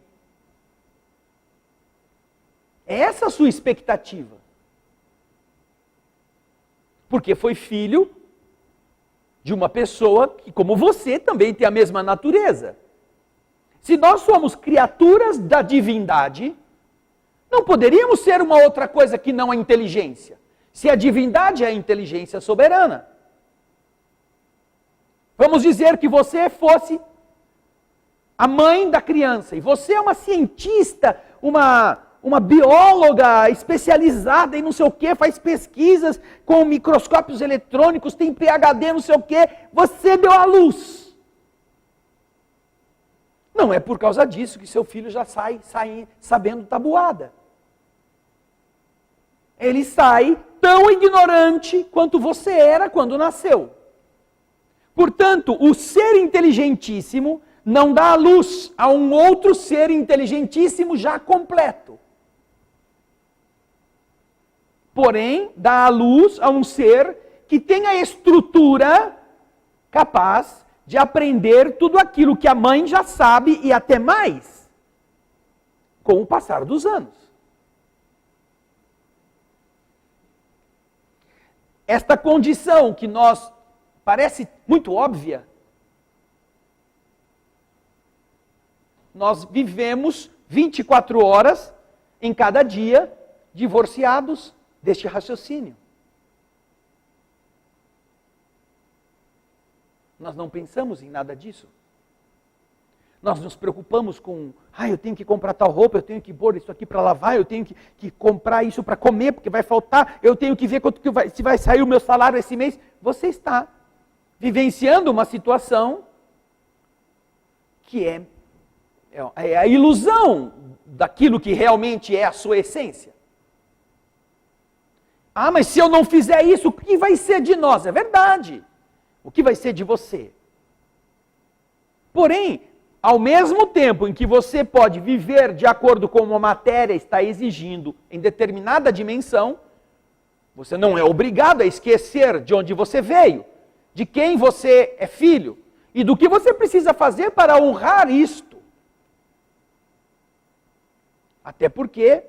É essa a sua expectativa. Porque foi filho de uma pessoa que, como você, também tem a mesma natureza. Se nós somos criaturas da divindade, não poderíamos ser uma outra coisa que não a inteligência. Se a divindade é a inteligência soberana. Vamos dizer que você fosse a mãe da criança, e você é uma cientista, uma bióloga especializada em não sei o que, faz pesquisas com microscópios eletrônicos, tem PhD não sei o que, você deu à luz. Não é por causa disso que seu filho já sai sabendo tabuada. Ele sai tão ignorante quanto você era quando nasceu. Portanto, o ser inteligentíssimo não dá à luz a um outro ser inteligentíssimo já completo. Porém, dá à luz a um ser que tem a estrutura capaz de aprender tudo aquilo que a mãe já sabe e até mais, com o passar dos anos. Esta condição que nós parece muito óbvia, nós vivemos 24 horas em cada dia divorciados deste raciocínio. Nós não pensamos em nada disso. Nós nos preocupamos com, eu tenho que comprar tal roupa, eu tenho que pôr isso aqui para lavar, eu tenho que comprar isso para comer, porque vai faltar, eu tenho que ver se vai sair o meu salário esse mês. Você está vivenciando uma situação que é a ilusão daquilo que realmente é a sua essência. Mas se eu não fizer isso, o que vai ser de nós? É verdade. O que vai ser de você? Porém, ao mesmo tempo em que você pode viver de acordo com a matéria está exigindo em determinada dimensão, você não é obrigado a esquecer de onde você veio, de quem você é filho e do que você precisa fazer para honrar isto. Até porque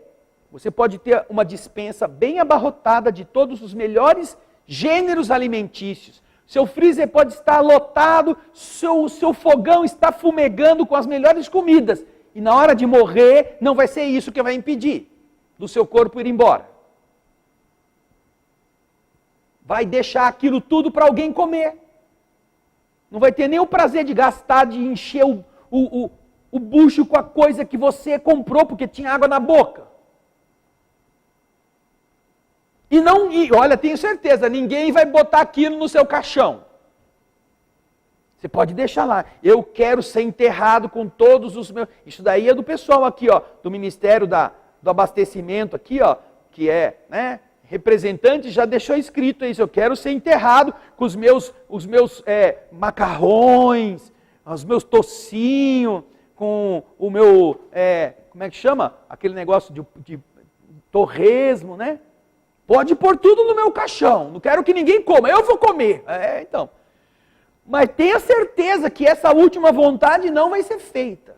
você pode ter uma despensa bem abarrotada de todos os melhores gêneros alimentícios. Seu freezer pode estar lotado, seu fogão está fumegando com as melhores comidas. E na hora de morrer, não vai ser isso que vai impedir do seu corpo ir embora. Vai deixar aquilo tudo para alguém comer. Não vai ter nem o prazer de gastar, de encher o bucho com a coisa que você comprou porque tinha água na boca. E olha, tenho certeza, ninguém vai botar aquilo no seu caixão. Você pode deixar lá. Eu quero ser enterrado com todos os meus... Isso daí é do pessoal aqui, do Ministério do Abastecimento aqui, que é, representante, já deixou escrito isso. Eu quero ser enterrado com os meus macarrões, os meus tocinhos, com o meu, como é que chama? Aquele negócio de torresmo, né? Pode pôr tudo no meu caixão, não quero que ninguém coma, eu vou comer. Então. Mas tenha certeza que essa última vontade não vai ser feita.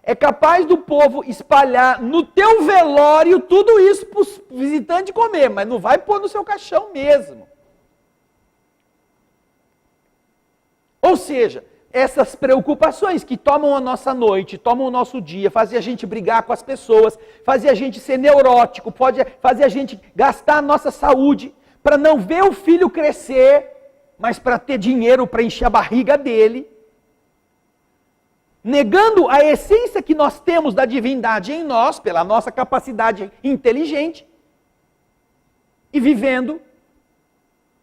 É capaz do povo espalhar no teu velório tudo isso para os visitantes comer, mas não vai pôr no seu caixão mesmo. Ou seja, essas preocupações que tomam a nossa noite, tomam o nosso dia, fazem a gente brigar com as pessoas, fazem a gente ser neurótico, pode fazer a gente gastar a nossa saúde para não ver o filho crescer, mas para ter dinheiro para encher a barriga dele, negando a essência que nós temos da divindade em nós, pela nossa capacidade inteligente, e vivendo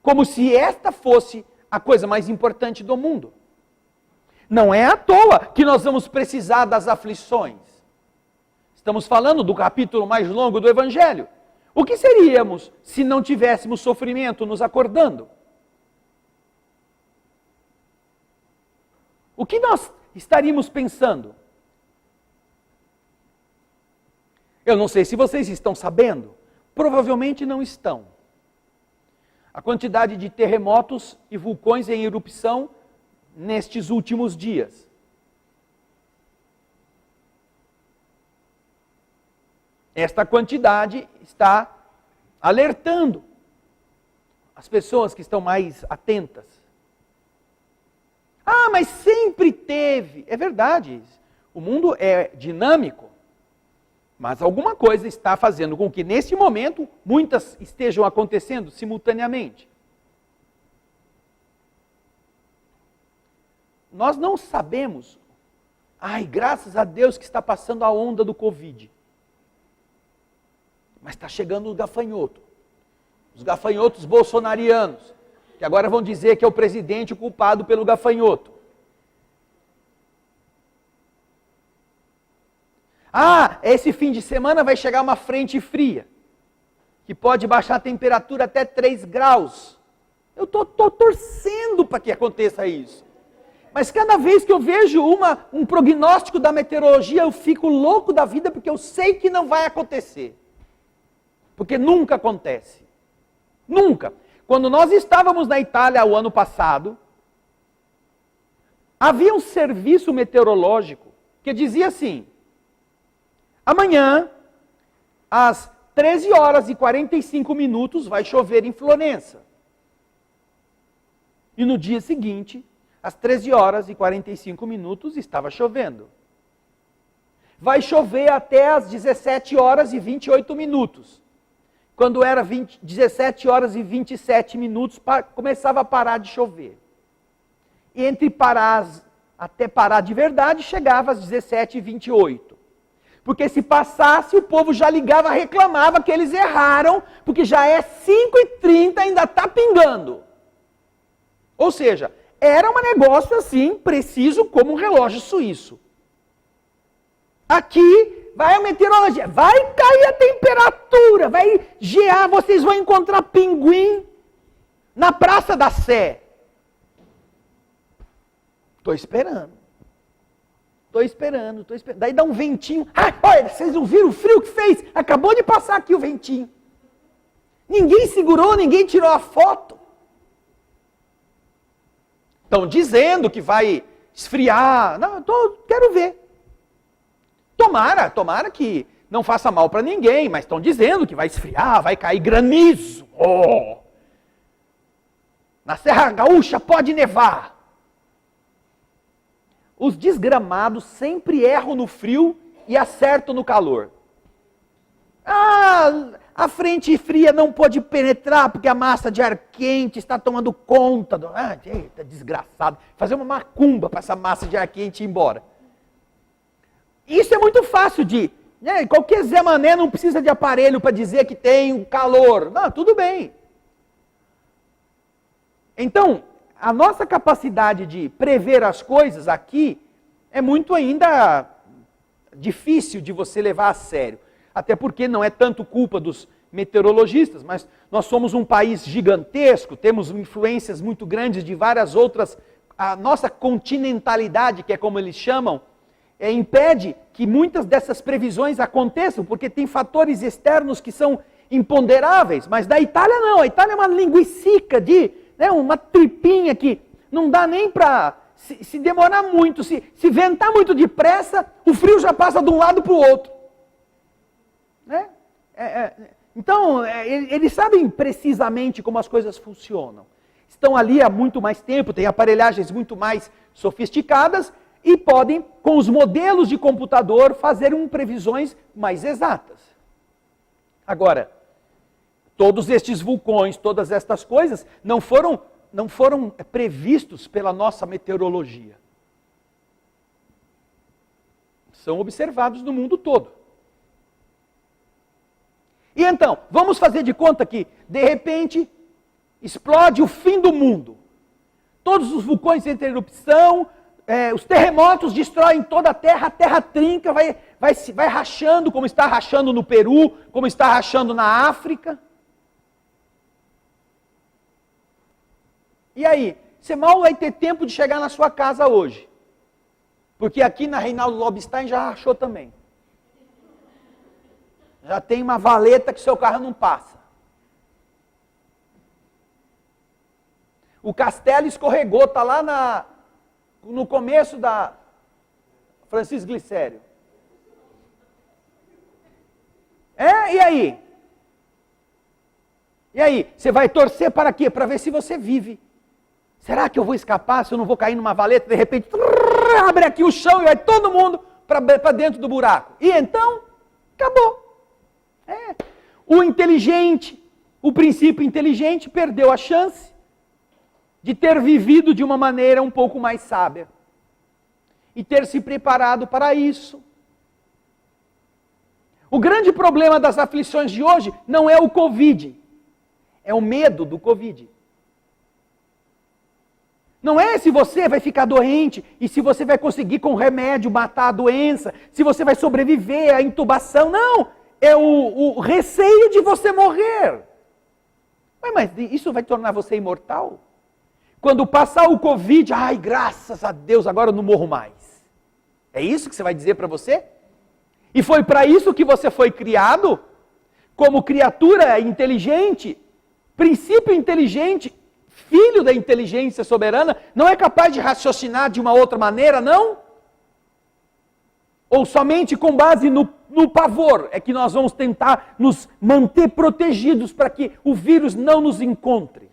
como se esta fosse a coisa mais importante do mundo. Não é à toa que nós vamos precisar das aflições. Estamos falando do capítulo mais longo do Evangelho. O que seríamos se não tivéssemos sofrimento nos acordando? O que nós estaríamos pensando? Eu não sei se vocês estão sabendo, provavelmente não estão. A quantidade de terremotos e vulcões em erupção nestes últimos dias. Esta quantidade está alertando as pessoas que estão mais atentas. Mas sempre teve. É verdade, o mundo é dinâmico, mas alguma coisa está fazendo com que nesse momento muitas estejam acontecendo simultaneamente. Nós não sabemos, graças a Deus que está passando a onda do Covid. Mas está chegando os gafanhotos bolsonarianos, que agora vão dizer que é o presidente o culpado pelo gafanhoto. Esse fim de semana vai chegar uma frente fria, que pode baixar a temperatura até 3 graus. Eu estou torcendo para que aconteça isso. Mas cada vez que eu vejo um prognóstico da meteorologia, eu fico louco da vida, porque eu sei que não vai acontecer. Porque nunca acontece. Nunca. Quando nós estávamos na Itália o ano passado, havia um serviço meteorológico que dizia assim: amanhã, às 13 horas e 45 minutos, vai chover em Florença. E no dia seguinte, às 13 horas e 45 minutos, estava chovendo. Vai chover até às 17 horas e 28 minutos. Quando era 17 horas e 27 minutos, começava a parar de chover. E entre parar até parar de verdade, chegava às 17h28. Porque se passasse, o povo já ligava, reclamava que eles erraram, porque já é 5h30, ainda está pingando. Ou seja, era um negócio assim, preciso como um relógio suíço. Aqui vai a meteorologia, vai cair a temperatura, vai gear, vocês vão encontrar pinguim na Praça da Sé. Estou esperando. Daí dá um ventinho. Ai, olha, vocês não viram o frio que fez? Acabou de passar aqui o ventinho. Ninguém segurou, ninguém tirou a foto. Estão dizendo que vai esfriar. Não, quero ver. Tomara que não faça mal para ninguém, mas estão dizendo que vai esfriar, vai cair granizo. Oh! Na Serra Gaúcha pode nevar. Os desgramados sempre erram no frio e acertam no calor. A frente fria não pode penetrar porque a massa de ar quente está tomando conta. Eita, desgraçado. Fazer uma macumba para essa massa de ar quente ir embora. Isso é muito fácil de... qualquer Zé Mané não precisa de aparelho para dizer que tem um calor. Não, tudo bem. Então, a nossa capacidade de prever as coisas aqui é muito ainda difícil de você levar a sério. Até porque não é tanto culpa dos meteorologistas, mas nós somos um país gigantesco, temos influências muito grandes de várias outras. A nossa continentalidade, que é como eles chamam, impede que muitas dessas previsões aconteçam, porque tem fatores externos que são imponderáveis. Mas da Itália não, a Itália é uma linguicica de... uma tripinha que não dá nem para, se demorar muito, se ventar muito depressa, o frio já passa de um lado para o outro. Então, eles sabem precisamente como as coisas funcionam. Estão ali há muito mais tempo, têm aparelhagens muito mais sofisticadas e podem, com os modelos de computador, fazer previsões mais exatas. Agora, todos estes vulcões, todas estas coisas, não foram previstos pela nossa meteorologia. São observados no mundo todo. E então, vamos fazer de conta que, de repente, explode o fim do mundo. Todos os vulcões entram em erupção, os terremotos destroem toda a terra trinca, vai rachando, como está rachando no Peru, como está rachando na África. E aí, você mal vai ter tempo de chegar na sua casa hoje. Porque aqui na Reinaldo Lobstein já rachou também. Já tem uma valeta que seu carro não passa. O castelo escorregou, está lá no começo da Francisco Glicério. E aí? E aí? Você vai torcer para quê? Para ver se você vive. Será que eu vou escapar se eu não vou cair numa valeta? De repente, abre aqui o chão e vai todo mundo para dentro do buraco. E então, acabou. O inteligente, o princípio inteligente perdeu a chance de ter vivido de uma maneira um pouco mais sábia. E ter se preparado para isso. O grande problema das aflições de hoje não é o Covid. É o medo do Covid. Não é se você vai ficar doente e se você vai conseguir com remédio matar a doença, se você vai sobreviver à intubação. Não! É o receio de você morrer. Mas isso vai tornar você imortal? Quando passar o Covid, ai, graças a Deus, agora eu não morro mais. É isso que você vai dizer para você? E foi para isso que você foi criado? Como criatura inteligente, princípio inteligente, filho da inteligência soberana, não é capaz de raciocinar de uma outra maneira, não? Ou somente com base no pavor é que nós vamos tentar nos manter protegidos para que o vírus não nos encontre?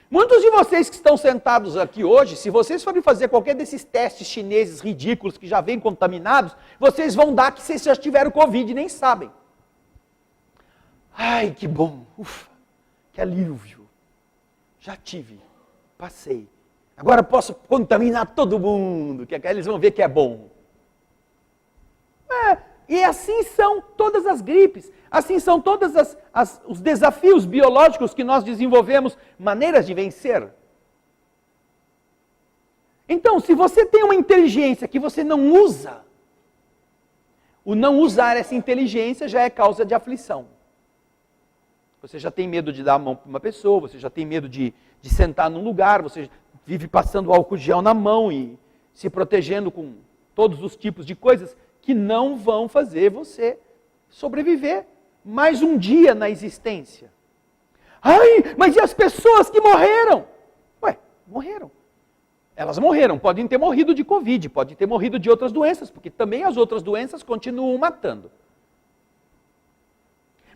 Muitos de vocês que estão sentados aqui hoje, se vocês forem fazer qualquer desses testes chineses ridículos que já vêm contaminados, vocês vão dar que vocês já tiveram Covid e nem sabem. Ai, que bom, ufa, que alívio, já tive. passei. Agora posso contaminar todo mundo, que eles vão ver que é bom. E assim são todas as gripes, assim são todos os desafios biológicos que nós desenvolvemos, maneiras de vencer. Então, se você tem uma inteligência que você não usa, o não usar essa inteligência já é causa de aflição. Você já tem medo de dar a mão para uma pessoa, você já tem medo de sentar num lugar, você vive passando álcool gel na mão e se protegendo com todos os tipos de coisas que não vão fazer você sobreviver mais um dia na existência. Ai, mas e as pessoas que morreram? Ué, morreram. Elas morreram, podem ter morrido de Covid, podem ter morrido de outras doenças, porque também as outras doenças continuam matando.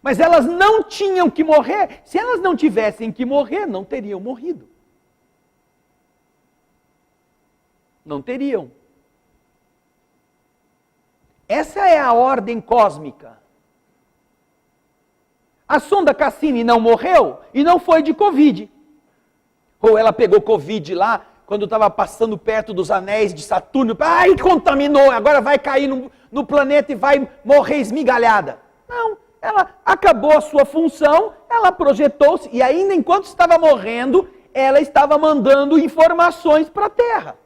Mas elas não tinham que morrer. Se elas não tivessem que morrer, não teriam morrido. Não teriam. Essa é a ordem cósmica. A sonda Cassini não morreu e não foi de Covid. Ou ela pegou Covid lá, quando estava passando perto dos anéis de Saturno. Ai, contaminou, agora vai cair no planeta e vai morrer esmigalhada. Não, ela acabou a sua função, ela projetou-se e ainda enquanto estava morrendo, ela estava mandando informações para a Terra.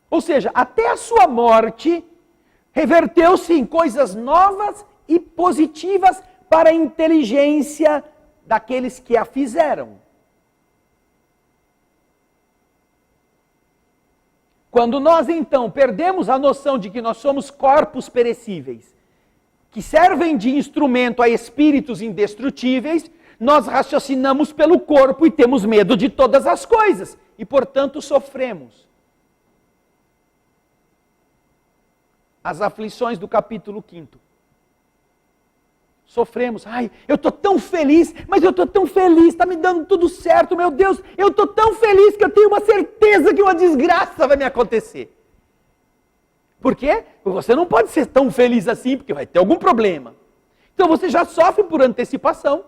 Ou seja, até a sua morte, reverteu-se em coisas novas e positivas para a inteligência daqueles que a fizeram. Quando nós então perdemos a noção de que nós somos corpos perecíveis, que servem de instrumento a espíritos indestrutíveis, nós raciocinamos pelo corpo e temos medo de todas as coisas e, portanto, sofremos. As aflições do capítulo 5. Sofremos. Ai, eu estou tão feliz, mas eu estou tão feliz, está me dando tudo certo, meu Deus, eu estou tão feliz que eu tenho uma certeza que uma desgraça vai me acontecer. Por quê? Porque você não pode ser tão feliz assim, porque vai ter algum problema. Então você já sofre por antecipação,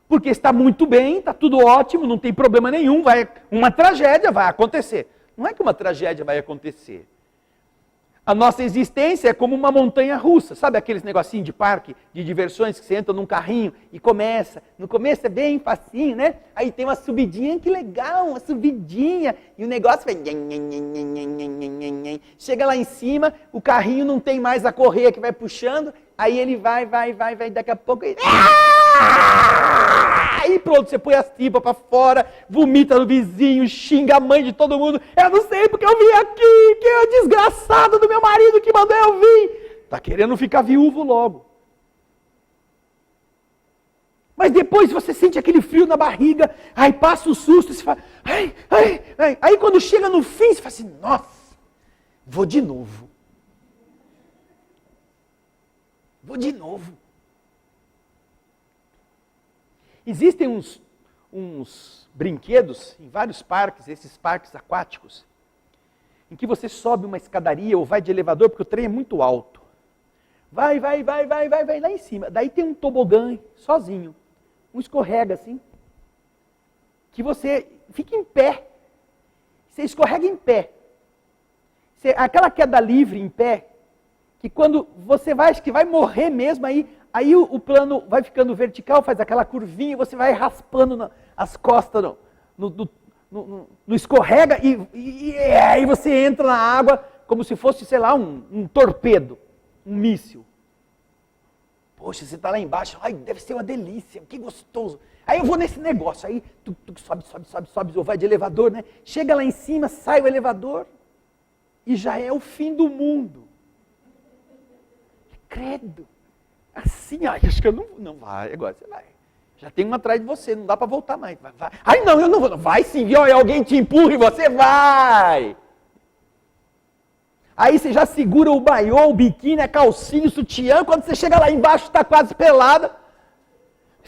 porque está muito bem, está tudo ótimo, não tem problema nenhum, uma tragédia vai acontecer. Não é que uma tragédia vai acontecer. A nossa existência é como uma montanha russa, sabe aqueles negocinhos de parque, de diversões que você entra num carrinho e começa, no começo é bem facinho, né? Aí tem uma subidinha, que legal, uma subidinha, e o negócio vai... Chega lá em cima, o carrinho não tem mais a correia que vai puxando, aí ele vai, daqui a pouco... Aí pronto, você põe as tripas para fora, vomita no vizinho, xinga a mãe de todo mundo. Eu não sei porque eu vim aqui, que é o desgraçado do meu marido que mandou eu vir. Está querendo ficar viúvo logo. Mas depois você sente aquele frio na barriga, aí passa o susto, e você fala, ai. Aí quando chega no fim, você fala assim, nossa, vou de novo. Vou de novo. Existem uns brinquedos em vários parques, esses parques aquáticos, em que você sobe uma escadaria ou vai de elevador, porque o trem é muito alto. Vai lá em cima. Daí tem um tobogã sozinho, um escorrega assim, que você fica em pé. Você escorrega em pé. Aquela queda livre em pé, que quando você vai, acho que vai morrer mesmo, aí o plano vai ficando vertical, faz aquela curvinha, você vai raspando as costas no escorrega e aí você entra na água como se fosse, sei lá, um torpedo, um míssil. Poxa, você está lá embaixo, ai, deve ser uma delícia, que gostoso. Aí eu vou nesse negócio, aí tu sobe, ou vai de elevador, né? Chega lá em cima, sai o elevador e já é o fim do mundo. Credo. Assim, acho que eu não vai, agora você vai. Já tem um atrás de você, não dá para voltar mais. Vai. Ai, não, eu não vou. Vai sim, viu? Alguém te empurra e você vai. Aí você já segura o maiô, o biquíni, a calcinha, o sutiã, quando você chega lá embaixo está quase pelada.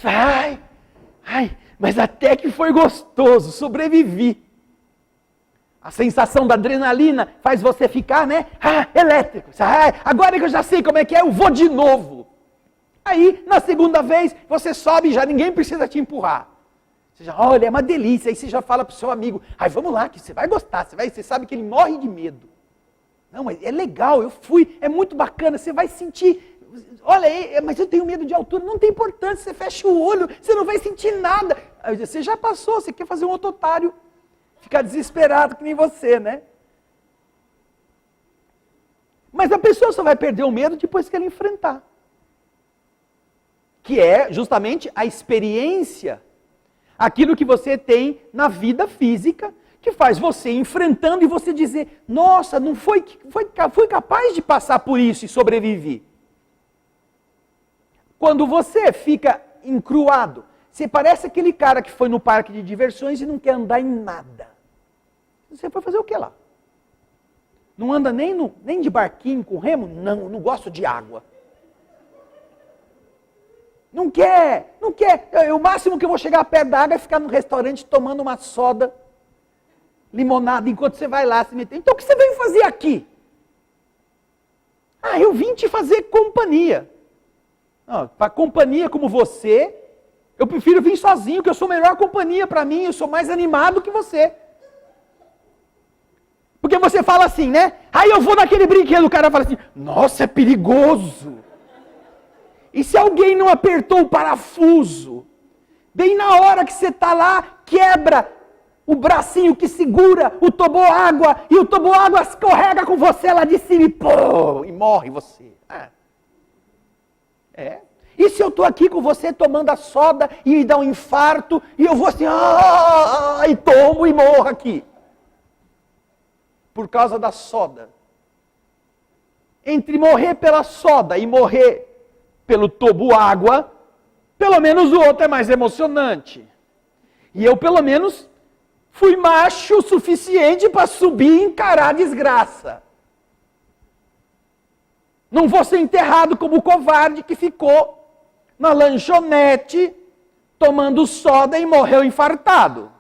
Ai, mas até que foi gostoso, sobrevivi. A sensação da adrenalina faz você ficar, né? Elétrico. Agora que eu já sei como é que é, eu vou de novo. Aí, na segunda vez, você sobe e já ninguém precisa te empurrar. Você já, olha, é uma delícia. Aí você já fala para o seu amigo, ai, vamos lá, que você vai gostar. Você sabe que ele morre de medo. Não, é legal, eu fui, é muito bacana, você vai sentir. Olha, mas eu tenho medo de altura. Não tem importância, você fecha o olho, você não vai sentir nada. Aí você já passou, você quer fazer um outro otário. Ficar desesperado que nem você, né? Mas a pessoa só vai perder o medo depois que ela enfrentar. Que é justamente a experiência, aquilo que você tem na vida física, que faz você enfrentando e você dizer, nossa, não fui capaz de passar por isso e sobreviver. Quando você fica encruado, você parece aquele cara que foi no parque de diversões e não quer andar em nada. Você foi fazer o que lá? Não anda nem de barquinho com remo? Não gosto de água. Não quer. O máximo que eu vou chegar perto da água é ficar no restaurante tomando uma soda, limonada, enquanto você vai lá se meter. Então o que você veio fazer aqui? Eu vim te fazer companhia. Para companhia como você, eu prefiro vir sozinho, que eu sou a melhor companhia para mim, eu sou mais animado que você. Porque você fala assim, né? Aí eu vou naquele brinquedo, o cara fala assim, nossa, é perigoso. E se alguém não apertou o parafuso, bem na hora que você está lá, quebra o bracinho que segura o toboágua, e o toboágua escorrega com você lá de cima e morre você. E se eu estou aqui com você tomando a soda e me dá um infarto, e eu vou assim, e tomo e morro aqui. Por causa da soda. Entre morrer pela soda e morrer pelo toboágua, pelo menos o outro é mais emocionante. E eu, pelo menos, fui macho o suficiente para subir e encarar a desgraça. Não vou ser enterrado como o covarde que ficou na lanchonete tomando soda e morreu infartado.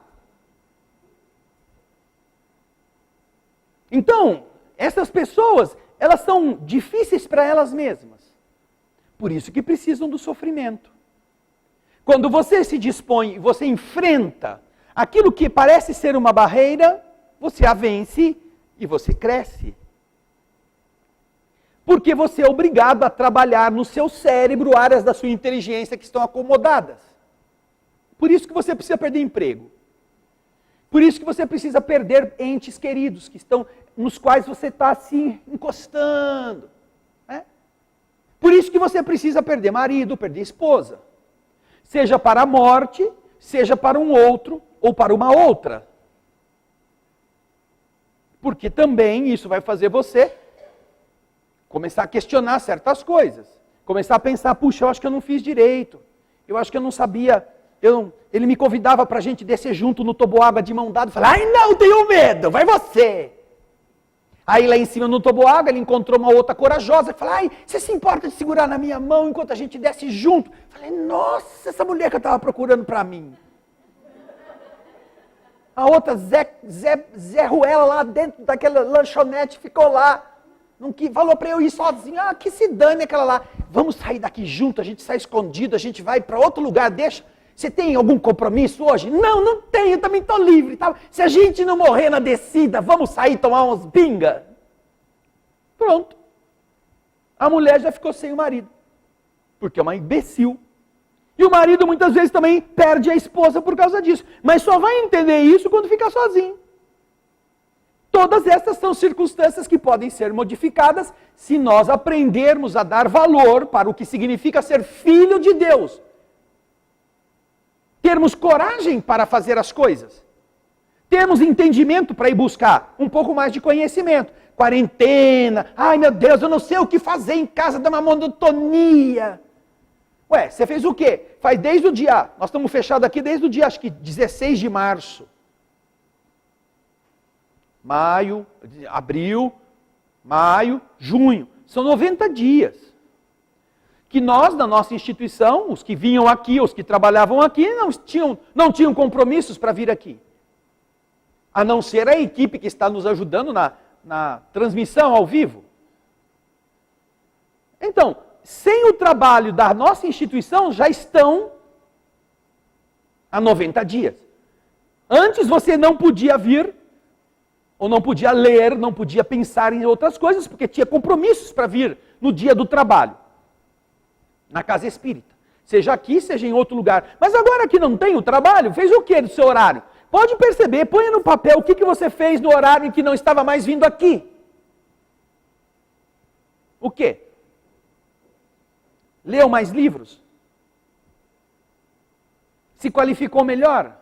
Então, essas pessoas, elas são difíceis para elas mesmas. Por isso que precisam do sofrimento. Quando você se dispõe, você enfrenta aquilo que parece ser uma barreira, você a vence e você cresce. Porque você é obrigado a trabalhar no seu cérebro áreas da sua inteligência que estão acomodadas. Por isso que você precisa perder emprego. Por isso que você precisa perder entes queridos que estão, nos quais você está assim encostando. Né? Por isso que você precisa perder marido, perder esposa. Seja para a morte, seja para um outro ou para uma outra. Porque também isso vai fazer você começar a questionar certas coisas. Começar a pensar, puxa, eu acho que eu não fiz direito. Eu acho que eu não sabia. Ele me convidava para a gente descer junto no toboágua de mão dada. Eu falei, ai não, tenho medo, vai você. Aí lá em cima no toboágua ele encontrou uma outra corajosa. Eu falei, ai, você se importa de segurar na minha mão enquanto a gente desce junto? Eu falei, nossa, essa mulher que eu estava procurando para mim. A outra, Zé Ruela lá dentro daquela lanchonete, ficou lá. Falou para eu ir sozinho, que se dane aquela lá. Vamos sair daqui junto, a gente sai escondido, a gente vai para outro lugar, deixa. Você tem algum compromisso hoje? Não tenho, eu também estou livre. Tá? Se a gente não morrer na descida, vamos sair tomar uns binga. Pronto. A mulher já ficou sem o marido. Porque é uma imbecil. E o marido muitas vezes também perde a esposa por causa disso. Mas só vai entender isso quando ficar sozinho. Todas essas são circunstâncias que podem ser modificadas se nós aprendermos a dar valor para o que significa ser filho de Deus. Termos coragem para fazer as coisas. Termos entendimento para ir buscar um pouco mais de conhecimento. Quarentena, ai meu Deus, eu não sei o que fazer em casa, dá uma monotonia. Ué, você fez o quê? Faz desde o dia, nós estamos fechados aqui desde o dia, acho que 16 de março. Maio, abril, maio, junho. São 90 dias. Que nós, na nossa instituição, os que vinham aqui, os que trabalhavam aqui, não tinham compromissos para vir aqui. A não ser a equipe que está nos ajudando na transmissão ao vivo. Então, sem o trabalho da nossa instituição, já estão há 90 dias. Antes você não podia vir, ou não podia ler, não podia pensar em outras coisas, porque tinha compromissos para vir no dia do trabalho, na casa espírita. Seja aqui, seja em outro lugar. Mas agora que não tem o trabalho, fez o que do seu horário? Pode perceber, ponha no papel o que você fez no horário em que não estava mais vindo aqui. O quê? Leu mais livros? Se qualificou melhor?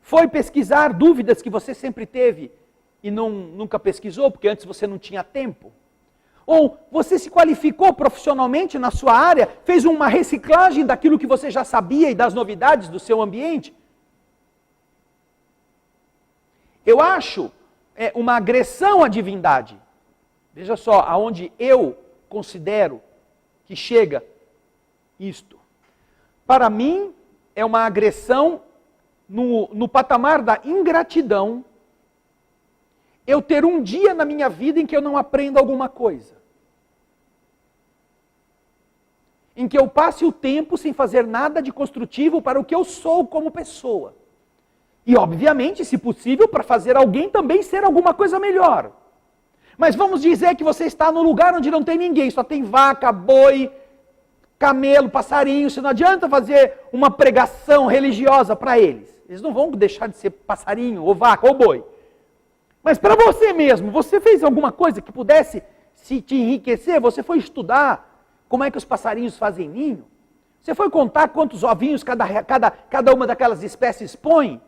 Foi pesquisar dúvidas que você sempre teve e nunca pesquisou, porque antes você não tinha tempo? Ou você se qualificou profissionalmente na sua área, fez uma reciclagem daquilo que você já sabia e das novidades do seu ambiente? Eu acho uma agressão à divindade. Veja só, aonde eu considero que chega isto. Para mim, é uma agressão no patamar da ingratidão, eu ter um dia na minha vida em que eu não aprendo alguma coisa. Em que eu passe o tempo sem fazer nada de construtivo para o que eu sou como pessoa. E, obviamente, se possível, para fazer alguém também ser alguma coisa melhor. Mas vamos dizer que você está num lugar onde não tem ninguém, só tem vaca, boi, camelo, passarinho. Você não adianta fazer uma pregação religiosa para eles. Eles não vão deixar de ser passarinho, ou vaca, ou boi. Mas para você mesmo, você fez alguma coisa que pudesse se te enriquecer? Você foi estudar como é que os passarinhos fazem ninho? Você foi contar quantos ovinhos cada uma daquelas espécies põe?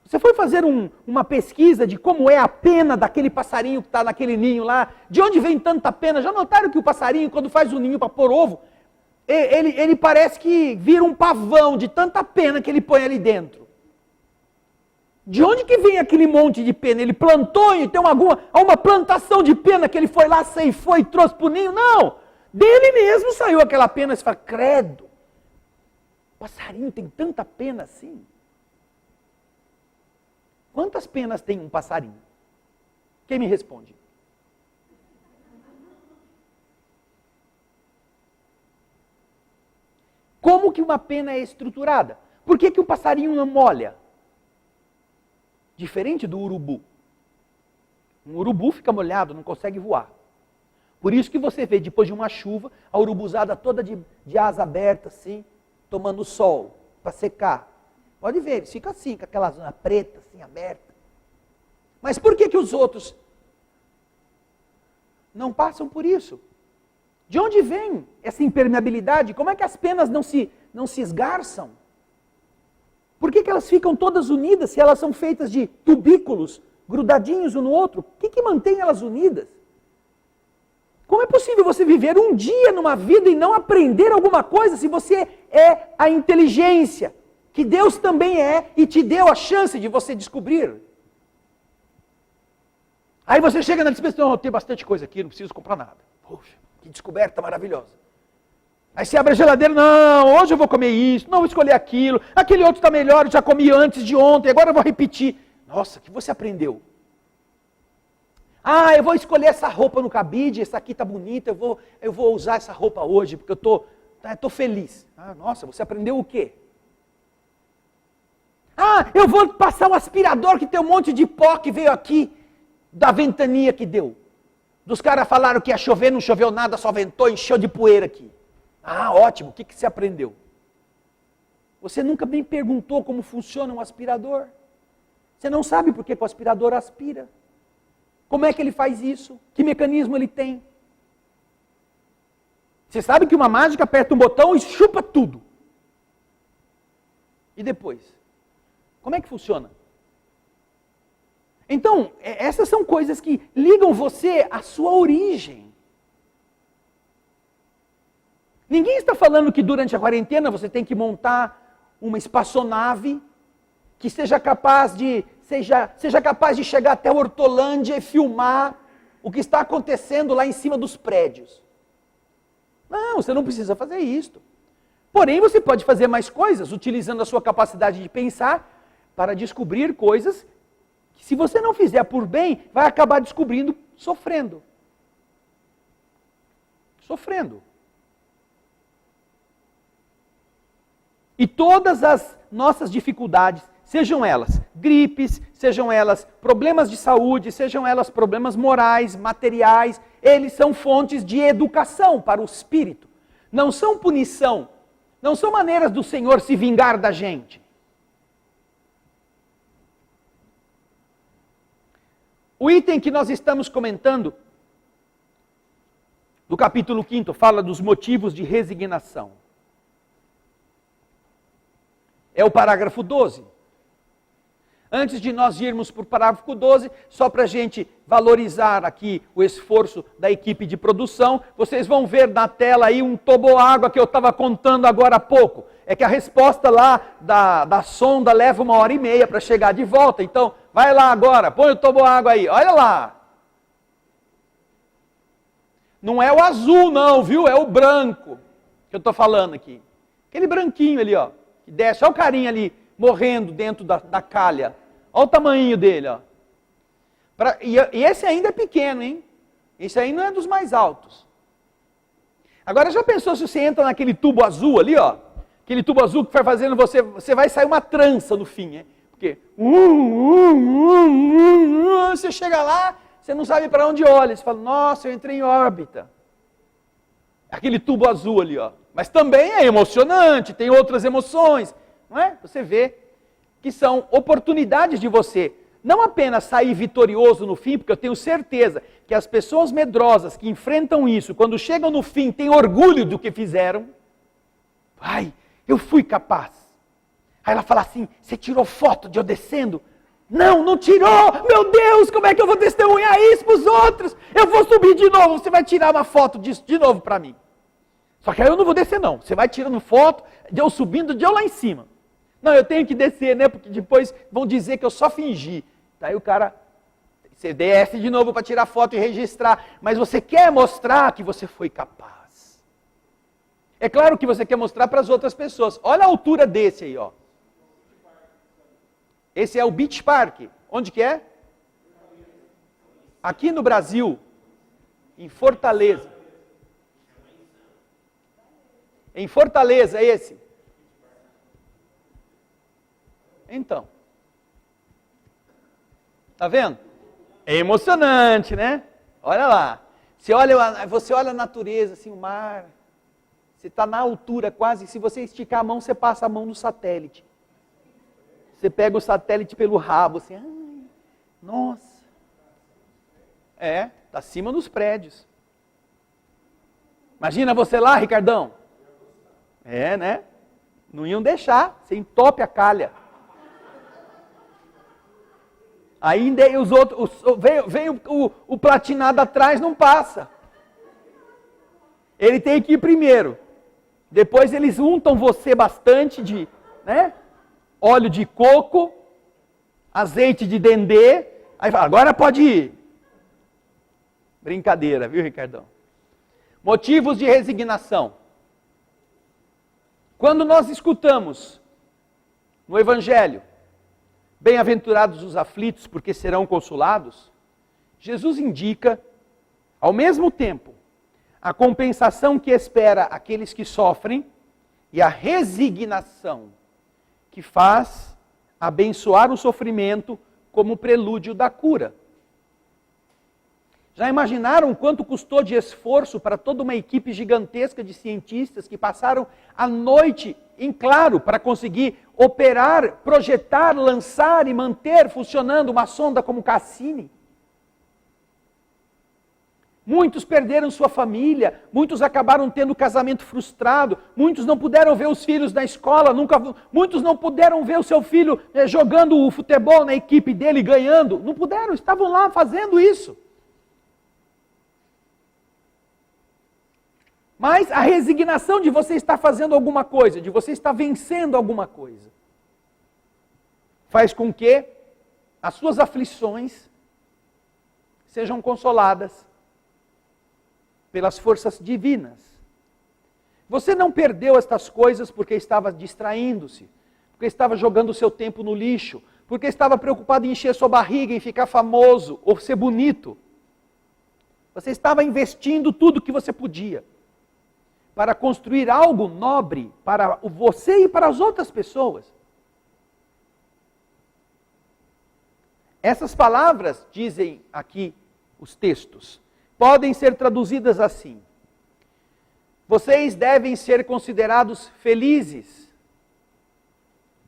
Você foi fazer uma pesquisa de como é a pena daquele passarinho que está naquele ninho lá? De onde vem tanta pena? Já notaram que o passarinho, quando faz o ninho para pôr ovo, ele parece que vira um pavão de tanta pena que ele põe ali dentro. De onde que vem aquele monte de pena? Ele plantou e tem uma plantação de pena que ele foi lá, ceifou e trouxe para o ninho? Não! Dele mesmo saiu aquela pena. Você fala, credo, passarinho tem tanta pena assim? Quantas penas tem um passarinho? Quem me responde? Como que uma pena é estruturada? Por que o passarinho não molha? Diferente do urubu. Um urubu fica molhado, não consegue voar. Por isso que você vê, depois de uma chuva, a urubuzada toda de asa aberta, assim, tomando sol, para secar. Pode ver, eles ficam assim, com aquela zona preta, assim, aberta. Mas por que os outros não passam por isso? De onde vem essa impermeabilidade? Como é que as penas não se esgarçam? Por que elas ficam todas unidas se elas são feitas de tubículos grudadinhos um no outro? O que mantém elas unidas? Como é possível você viver um dia numa vida e não aprender alguma coisa se você é a inteligência que Deus também é e te deu a chance de você descobrir? Aí você chega na dispensação, tem bastante coisa aqui, não preciso comprar nada. Poxa, que descoberta maravilhosa. Aí você abre a geladeira, não, hoje eu vou comer isso, não vou escolher aquilo, aquele outro está melhor, eu já comi antes de ontem, agora eu vou repetir. Nossa, o que você aprendeu? Ah, eu vou escolher essa roupa no cabide, essa aqui está bonita, eu vou usar essa roupa hoje, porque eu estou feliz. Ah, nossa, você aprendeu o quê? Ah, eu vou passar um aspirador que tem um monte de pó que veio aqui, da ventania que deu. Dos caras falaram que ia chover, não choveu nada, só ventou, encheu de poeira aqui. Ah, ótimo, o que você aprendeu? Você nunca me perguntou como funciona um aspirador? Você não sabe por que o aspirador aspira? Como é que ele faz isso? Que mecanismo ele tem? Você sabe que uma mágica aperta um botão e chupa tudo. E depois? Como é que funciona? Então, essas são coisas que ligam você à sua origem. Ninguém está falando que durante a quarentena você tem que montar uma espaçonave que seja capaz de chegar até Hortolândia e filmar o que está acontecendo lá em cima dos prédios. Não, você não precisa fazer isso. Porém, você pode fazer mais coisas utilizando a sua capacidade de pensar para descobrir coisas que, se você não fizer por bem, vai acabar descobrindo sofrendo. Sofrendo. E todas as nossas dificuldades, sejam elas gripes, sejam elas problemas de saúde, sejam elas problemas morais, materiais, eles são fontes de educação para o espírito. Não são punição, não são maneiras do Senhor se vingar da gente. O item que nós estamos comentando, do capítulo 5, fala dos motivos de resignação. É o parágrafo 12. Antes de nós irmos para o parágrafo 12, só para a gente valorizar aqui o esforço da equipe de produção, vocês vão ver na tela aí um toboágua que eu estava contando agora há pouco. É que a resposta lá da sonda leva 1h30 para chegar de volta. Então, vai lá agora, põe o toboágua aí, olha lá. Não é o azul não, viu? É o branco que eu estou falando aqui. Aquele branquinho ali, ó, que desce, olha o carinha ali, morrendo dentro da calha. Olha o tamanho dele, ó. E esse ainda é pequeno, hein? Esse aí não é dos mais altos. Agora, já pensou se você entra naquele tubo azul ali, ó? Aquele tubo azul que vai fazendo você vai sair uma trança no fim, hein? Porque você chega lá, você não sabe para onde olha. Você fala, nossa, eu entrei em órbita. Aquele tubo azul ali, ó. Mas também é emocionante, tem outras emoções. Não é? Você vê que são oportunidades de você não apenas sair vitorioso no fim, porque eu tenho certeza que as pessoas medrosas que enfrentam isso, quando chegam no fim, têm orgulho do que fizeram. Ai, eu fui capaz. Aí ela fala assim, você tirou foto de eu descendo? Não, não tirou! Meu Deus, como é que eu vou testemunhar isso para os outros? Eu vou subir de novo, você vai tirar uma foto disso de novo para mim. Só que aí eu não vou descer não, você vai tirando foto de eu subindo de eu lá em cima. Não, eu tenho que descer, né? Porque depois vão dizer que eu só fingi. Daí o cara, você desce de novo para tirar foto e registrar. Mas você quer mostrar que você foi capaz. É claro que você quer mostrar para as outras pessoas. Olha a altura desse aí, ó. Esse é o Beach Park. Onde que é? Aqui no Brasil. Em Fortaleza. Em Fortaleza, esse. Então, tá vendo? É emocionante, né? Olha lá. Você olha a natureza, assim, o mar. Você está na altura quase. Se você esticar a mão, você passa a mão no satélite. Você pega o satélite pelo rabo, assim. Ai, nossa. É, está acima dos prédios. Imagina você lá, Ricardão. É, né? Não iam deixar. Você entope a calha. Ainda os outros, vem o platinado atrás, não passa. Ele tem que ir primeiro. Depois eles untam você bastante de, né, óleo de coco, azeite de dendê. Aí fala, agora pode ir. Brincadeira, viu, Ricardão? Motivos de resignação. Quando nós escutamos no Evangelho, bem-aventurados os aflitos, porque serão consolados, Jesus indica, ao mesmo tempo, a compensação que espera aqueles que sofrem e a resignação que faz abençoar o sofrimento como prelúdio da cura. Já imaginaram quanto custou de esforço para toda uma equipe gigantesca de cientistas que passaram a noite em claro para conseguir operar, projetar, lançar e manter funcionando uma sonda como Cassini? Muitos perderam sua família, muitos acabaram tendo casamento frustrado, muitos não puderam ver os filhos na escola, muitos não puderam ver o seu filho jogando o futebol na equipe dele, ganhando. Não puderam, estavam lá fazendo isso. Mas a resignação de você estar fazendo alguma coisa, de você estar vencendo alguma coisa, faz com que as suas aflições sejam consoladas pelas forças divinas. Você não perdeu estas coisas porque estava distraindo-se, porque estava jogando o seu tempo no lixo, porque estava preocupado em encher sua barriga, em ficar famoso ou ser bonito. Você estava investindo tudo que você podia para construir algo nobre para você e para as outras pessoas. Essas palavras, dizem aqui os textos, podem ser traduzidas assim: vocês devem ser considerados felizes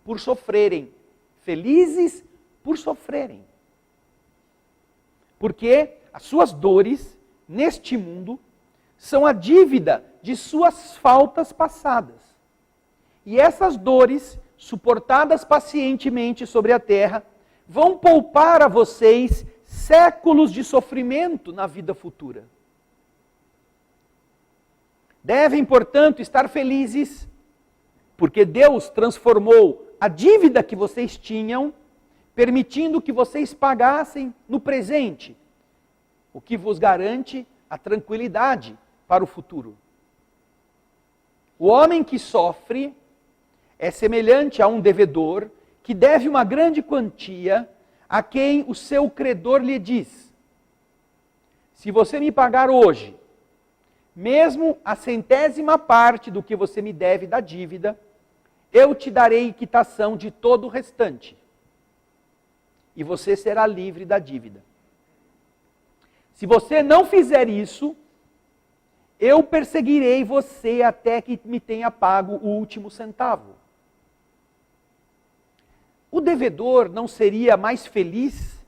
por sofrerem. Felizes por sofrerem. Porque as suas dores neste mundo são a dívida de suas faltas passadas. E essas dores, suportadas pacientemente sobre a terra, vão poupar a vocês séculos de sofrimento na vida futura. Devem, portanto, estar felizes, porque Deus transformou a dívida que vocês tinham, permitindo que vocês pagassem no presente, o que vos garante a tranquilidade para o futuro. O homem que sofre é semelhante a um devedor que deve uma grande quantia a quem o seu credor lhe diz: se você me pagar hoje, mesmo a centésima parte do que você me deve da dívida, eu te darei quitação de todo o restante, e você será livre da dívida. Se você não fizer isso, eu perseguirei você até que me tenha pago o último centavo. O devedor não seria mais feliz,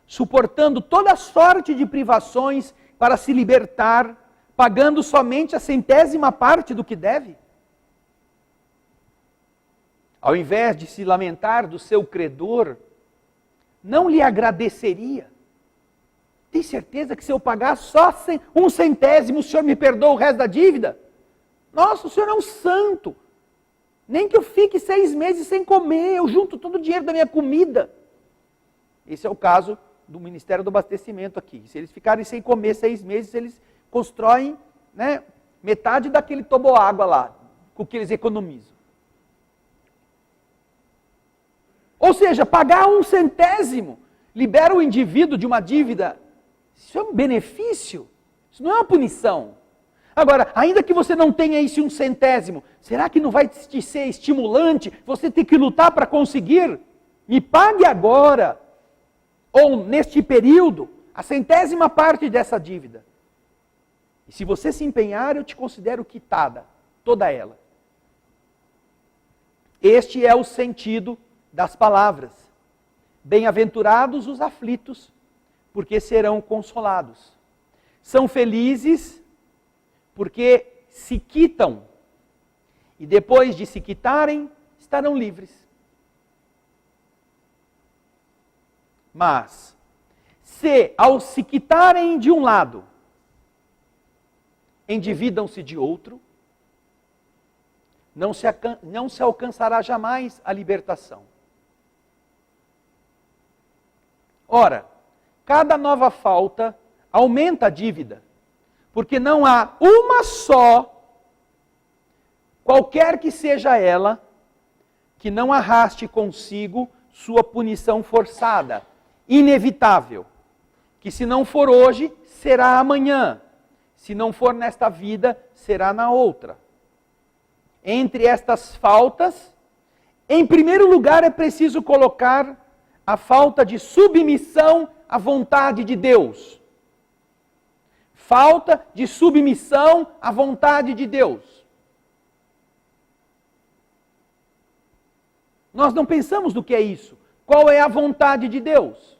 suportando toda sorte de privações para se libertar, pagando somente a centésima parte do que deve? Ao invés de se lamentar do seu credor, não lhe agradeceria? Tem certeza que se eu pagar só um centésimo, o senhor me perdoa o resto da dívida? Nossa, o senhor é um santo. Nem que eu fique 6 meses sem comer, eu junto todo o dinheiro da minha comida. Esse é o caso do Ministério do Abastecimento aqui. Se eles ficarem sem comer 6 meses, eles constroem, metade daquele toboágua lá, com que eles economizam. Ou seja, pagar um centésimo libera o indivíduo de uma dívida. Isso é um benefício, isso não é uma punição. Agora, ainda que você não tenha esse um centésimo, será que não vai te ser estimulante você ter que lutar para conseguir? Me pague agora, ou neste período, a centésima parte dessa dívida. E se você se empenhar, eu te considero quitada, toda ela. Este é o sentido das palavras. Bem-aventurados os aflitos, porque serão consolados. São felizes porque se quitam, e depois de se quitarem, estarão livres. Mas, se ao se quitarem de um lado, endividam-se de outro, não se alcançará jamais a libertação. Ora, cada nova falta aumenta a dívida, porque não há uma só, qualquer que seja ela, que não arraste consigo sua punição forçada, inevitável, que se não for hoje, será amanhã, se não for nesta vida, será na outra. Entre estas faltas, em primeiro lugar é preciso colocar a falta de submissão à vontade de Deus. Falta de submissão à vontade de Deus. Nós não pensamos no que é isso. Qual é a vontade de Deus?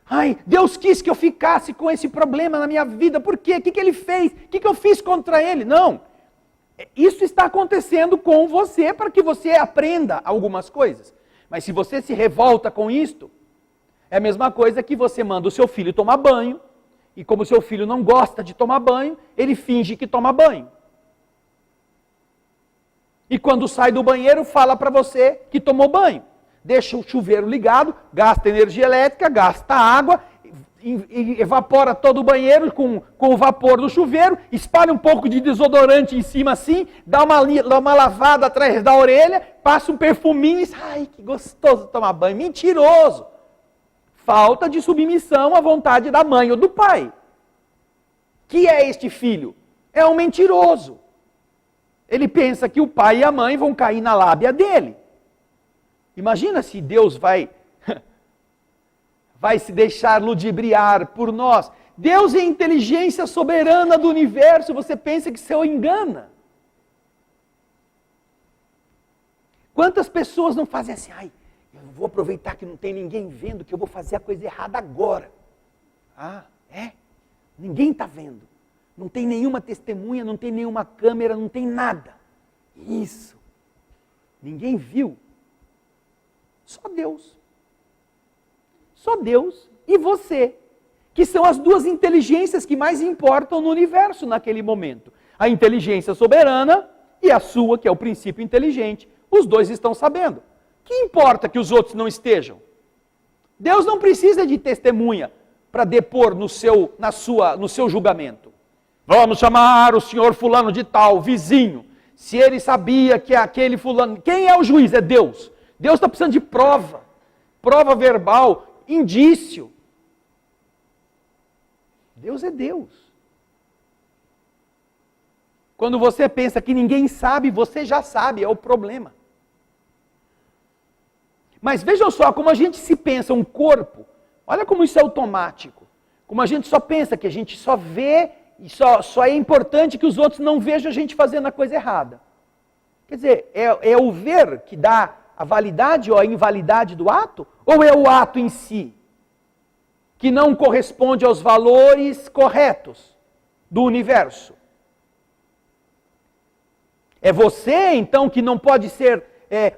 Ai, Deus quis que eu ficasse com esse problema na minha vida. Por quê? O que Ele fez? O que eu fiz contra Ele? Não. Isso está acontecendo com você para que você aprenda algumas coisas. Mas se você se revolta com isto, é a mesma coisa que você manda o seu filho tomar banho, e como o seu filho não gosta de tomar banho, ele finge que toma banho. E quando sai do banheiro, fala para você que tomou banho. Deixa o chuveiro ligado, gasta energia elétrica, gasta água, evapora todo o banheiro com o vapor do chuveiro, espalha um pouco de desodorante em cima assim, dá uma lavada atrás da orelha, passa um perfuminho e diz: ai, que gostoso tomar banho. Mentiroso! Falta de submissão à vontade da mãe ou do pai. que é este filho? É um mentiroso. Ele pensa que o pai e a mãe vão cair na lábia dele. Imagina se Deus vai se deixar ludibriar por nós. Deus é a inteligência soberana do universo, você pensa que se engana. Quantas pessoas não fazem assim, eu vou aproveitar que não tem ninguém vendo, que eu vou fazer a coisa errada agora. Ninguém está vendo. Não tem nenhuma testemunha, não tem nenhuma câmera, não tem nada. Isso. Ninguém viu. Só Deus. Só Deus e você, que são as duas inteligências que mais importam no universo naquele momento. A inteligência soberana e a sua, que é o princípio inteligente. Os dois estão sabendo. Que importa que os outros não estejam? Deus não precisa de testemunha para depor no seu julgamento. Vamos chamar o senhor fulano de tal, vizinho. Se ele sabia que aquele fulano... Quem é o juiz? É Deus. Deus está precisando de prova. Prova verbal, indício. Deus é Deus. Quando você pensa que ninguém sabe, você já sabe, é o problema. Mas vejam só como a gente se pensa um corpo. Olha como isso é automático. Como a gente só pensa que a gente só vê e só é importante que os outros não vejam a gente fazendo a coisa errada. Quer dizer, é o ver que dá a validade ou a invalidade do ato? Ou é o ato em si que não corresponde aos valores corretos do universo? É você, então, que não pode ser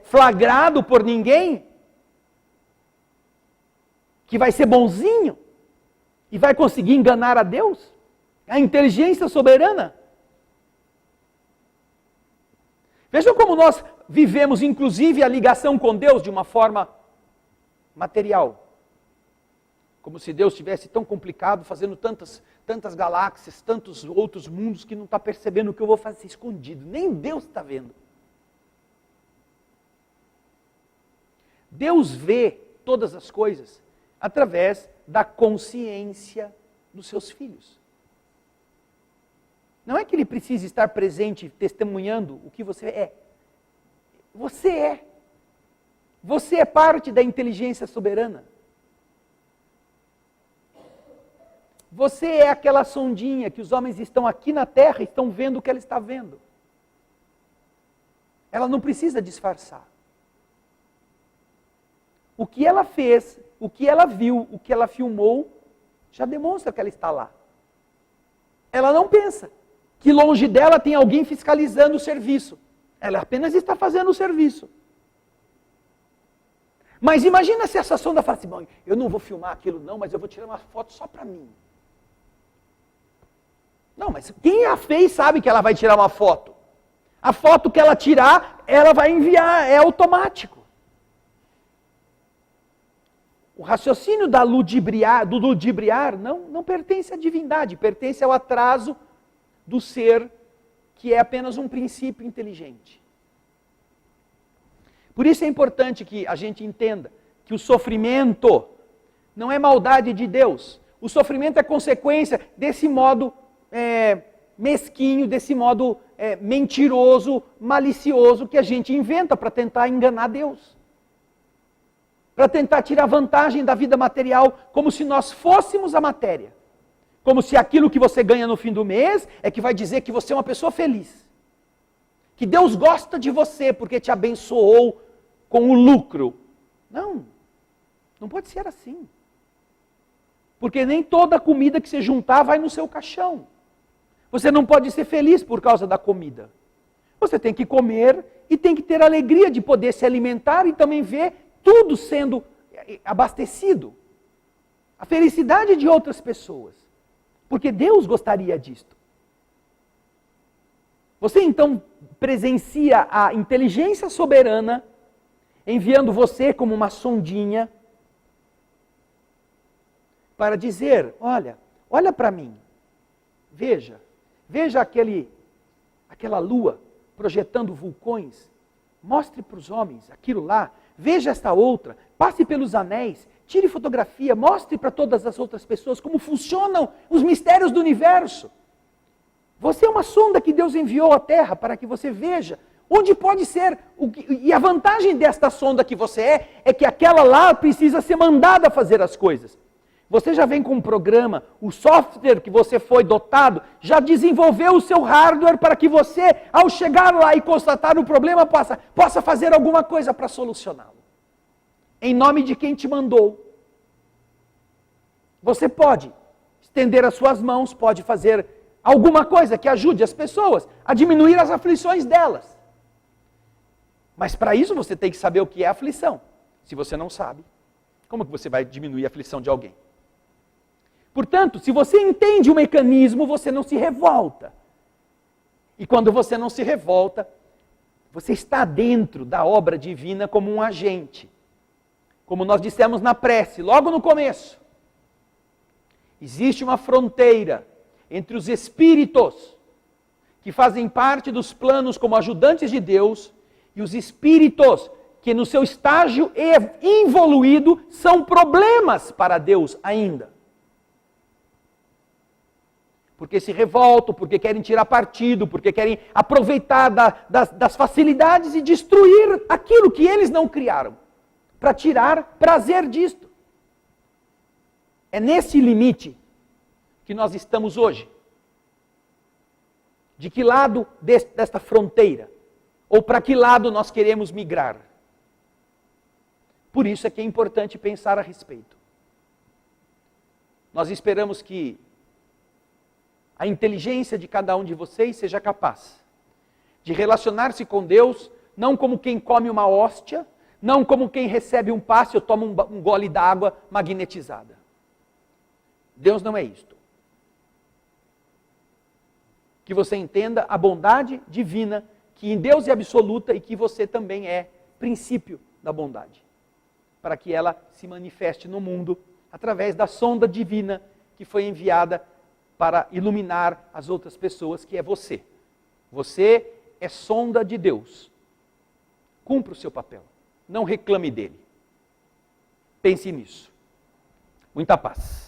flagrado por ninguém? Que vai ser bonzinho? E vai conseguir enganar a Deus? A inteligência soberana? Vejam como nós vivemos, inclusive, a ligação com Deus de uma forma material. Como se Deus estivesse tão complicado, fazendo tantas galáxias, tantos outros mundos, que não está percebendo o que eu vou fazer escondido. Nem Deus está vendo. Deus vê todas as coisas através da consciência dos seus filhos. Não é que ele precise estar presente, testemunhando o que você é. Você é. Você é parte da inteligência soberana. Você é aquela sondinha que os homens estão aqui na terra e estão vendo o que ela está vendo. Ela não precisa disfarçar. O que ela fez, o que ela viu, o que ela filmou, já demonstra que ela está lá. Ela não pensa que longe dela tem alguém fiscalizando o serviço. Ela apenas está fazendo o serviço. Mas imagina se essa sonda fala assim, bom, eu não vou filmar aquilo não, mas eu vou tirar uma foto só para mim. Não, mas quem a fez sabe que ela vai tirar uma foto. A foto que ela tirar, ela vai enviar, é automático. O raciocínio do ludibriar não pertence à divindade, pertence ao atraso do ser que é apenas um princípio inteligente. Por isso é importante que a gente entenda que o sofrimento não é maldade de Deus. O sofrimento é consequência desse modo mesquinho, desse modo mentiroso, malicioso que a gente inventa para tentar enganar Deus. Para tentar tirar vantagem da vida material, como se nós fôssemos a matéria. Como se aquilo que você ganha no fim do mês é que vai dizer que você é uma pessoa feliz. Que Deus gosta de você porque te abençoou com o lucro. Não, não pode ser assim. Porque nem toda comida que você juntar vai no seu caixão. Você não pode ser feliz por causa da comida. Você tem que comer e tem que ter alegria de poder se alimentar e também ver tudo sendo abastecido. A felicidade de outras pessoas. Porque Deus gostaria disto. Você então presencia a inteligência soberana enviando você como uma sondinha para dizer, olha para mim, veja aquela lua projetando vulcões, mostre para os homens aquilo lá, veja esta outra, passe pelos anéis, tire fotografia, mostre para todas as outras pessoas como funcionam os mistérios do universo. Você é uma sonda que Deus enviou à Terra para que você veja onde pode ser. E a vantagem desta sonda que você é que aquela lá precisa ser mandada fazer as coisas. Você já vem com um programa, o software que você foi dotado já desenvolveu o seu hardware para que você, ao chegar lá e constatar o problema, possa fazer alguma coisa para solucioná-lo. Em nome de quem te mandou. Você pode estender as suas mãos, pode fazer alguma coisa que ajude as pessoas a diminuir as aflições delas. Mas para isso você tem que saber o que é aflição. Se você não sabe, como que você vai diminuir a aflição de alguém? Portanto, se você entende o mecanismo, você não se revolta. E quando você não se revolta, você está dentro da obra divina como um agente. Como nós dissemos na prece, logo no começo. Existe uma fronteira entre os espíritos que fazem parte dos planos como ajudantes de Deus e os espíritos que no seu estágio evoluído são problemas para Deus ainda. Porque se revoltam, porque querem tirar partido, porque querem aproveitar das facilidades e destruir aquilo que eles não criaram, para tirar prazer disto. É nesse limite que nós estamos hoje. De que lado desta fronteira? Ou para que lado nós queremos migrar? Por isso é que é importante pensar a respeito. Nós esperamos que a inteligência de cada um de vocês seja capaz de relacionar-se com Deus, não como quem come uma hóstia, não como quem recebe um passe ou toma um gole d'água magnetizada. Deus não é isto. Que você entenda a bondade divina, que em Deus é absoluta e que você também é princípio da bondade, para que ela se manifeste no mundo através da sonda divina que foi enviada para iluminar as outras pessoas, que é você. Você é sonda de Deus. Cumpra o seu papel. Não reclame dele. Pense nisso. Muita paz.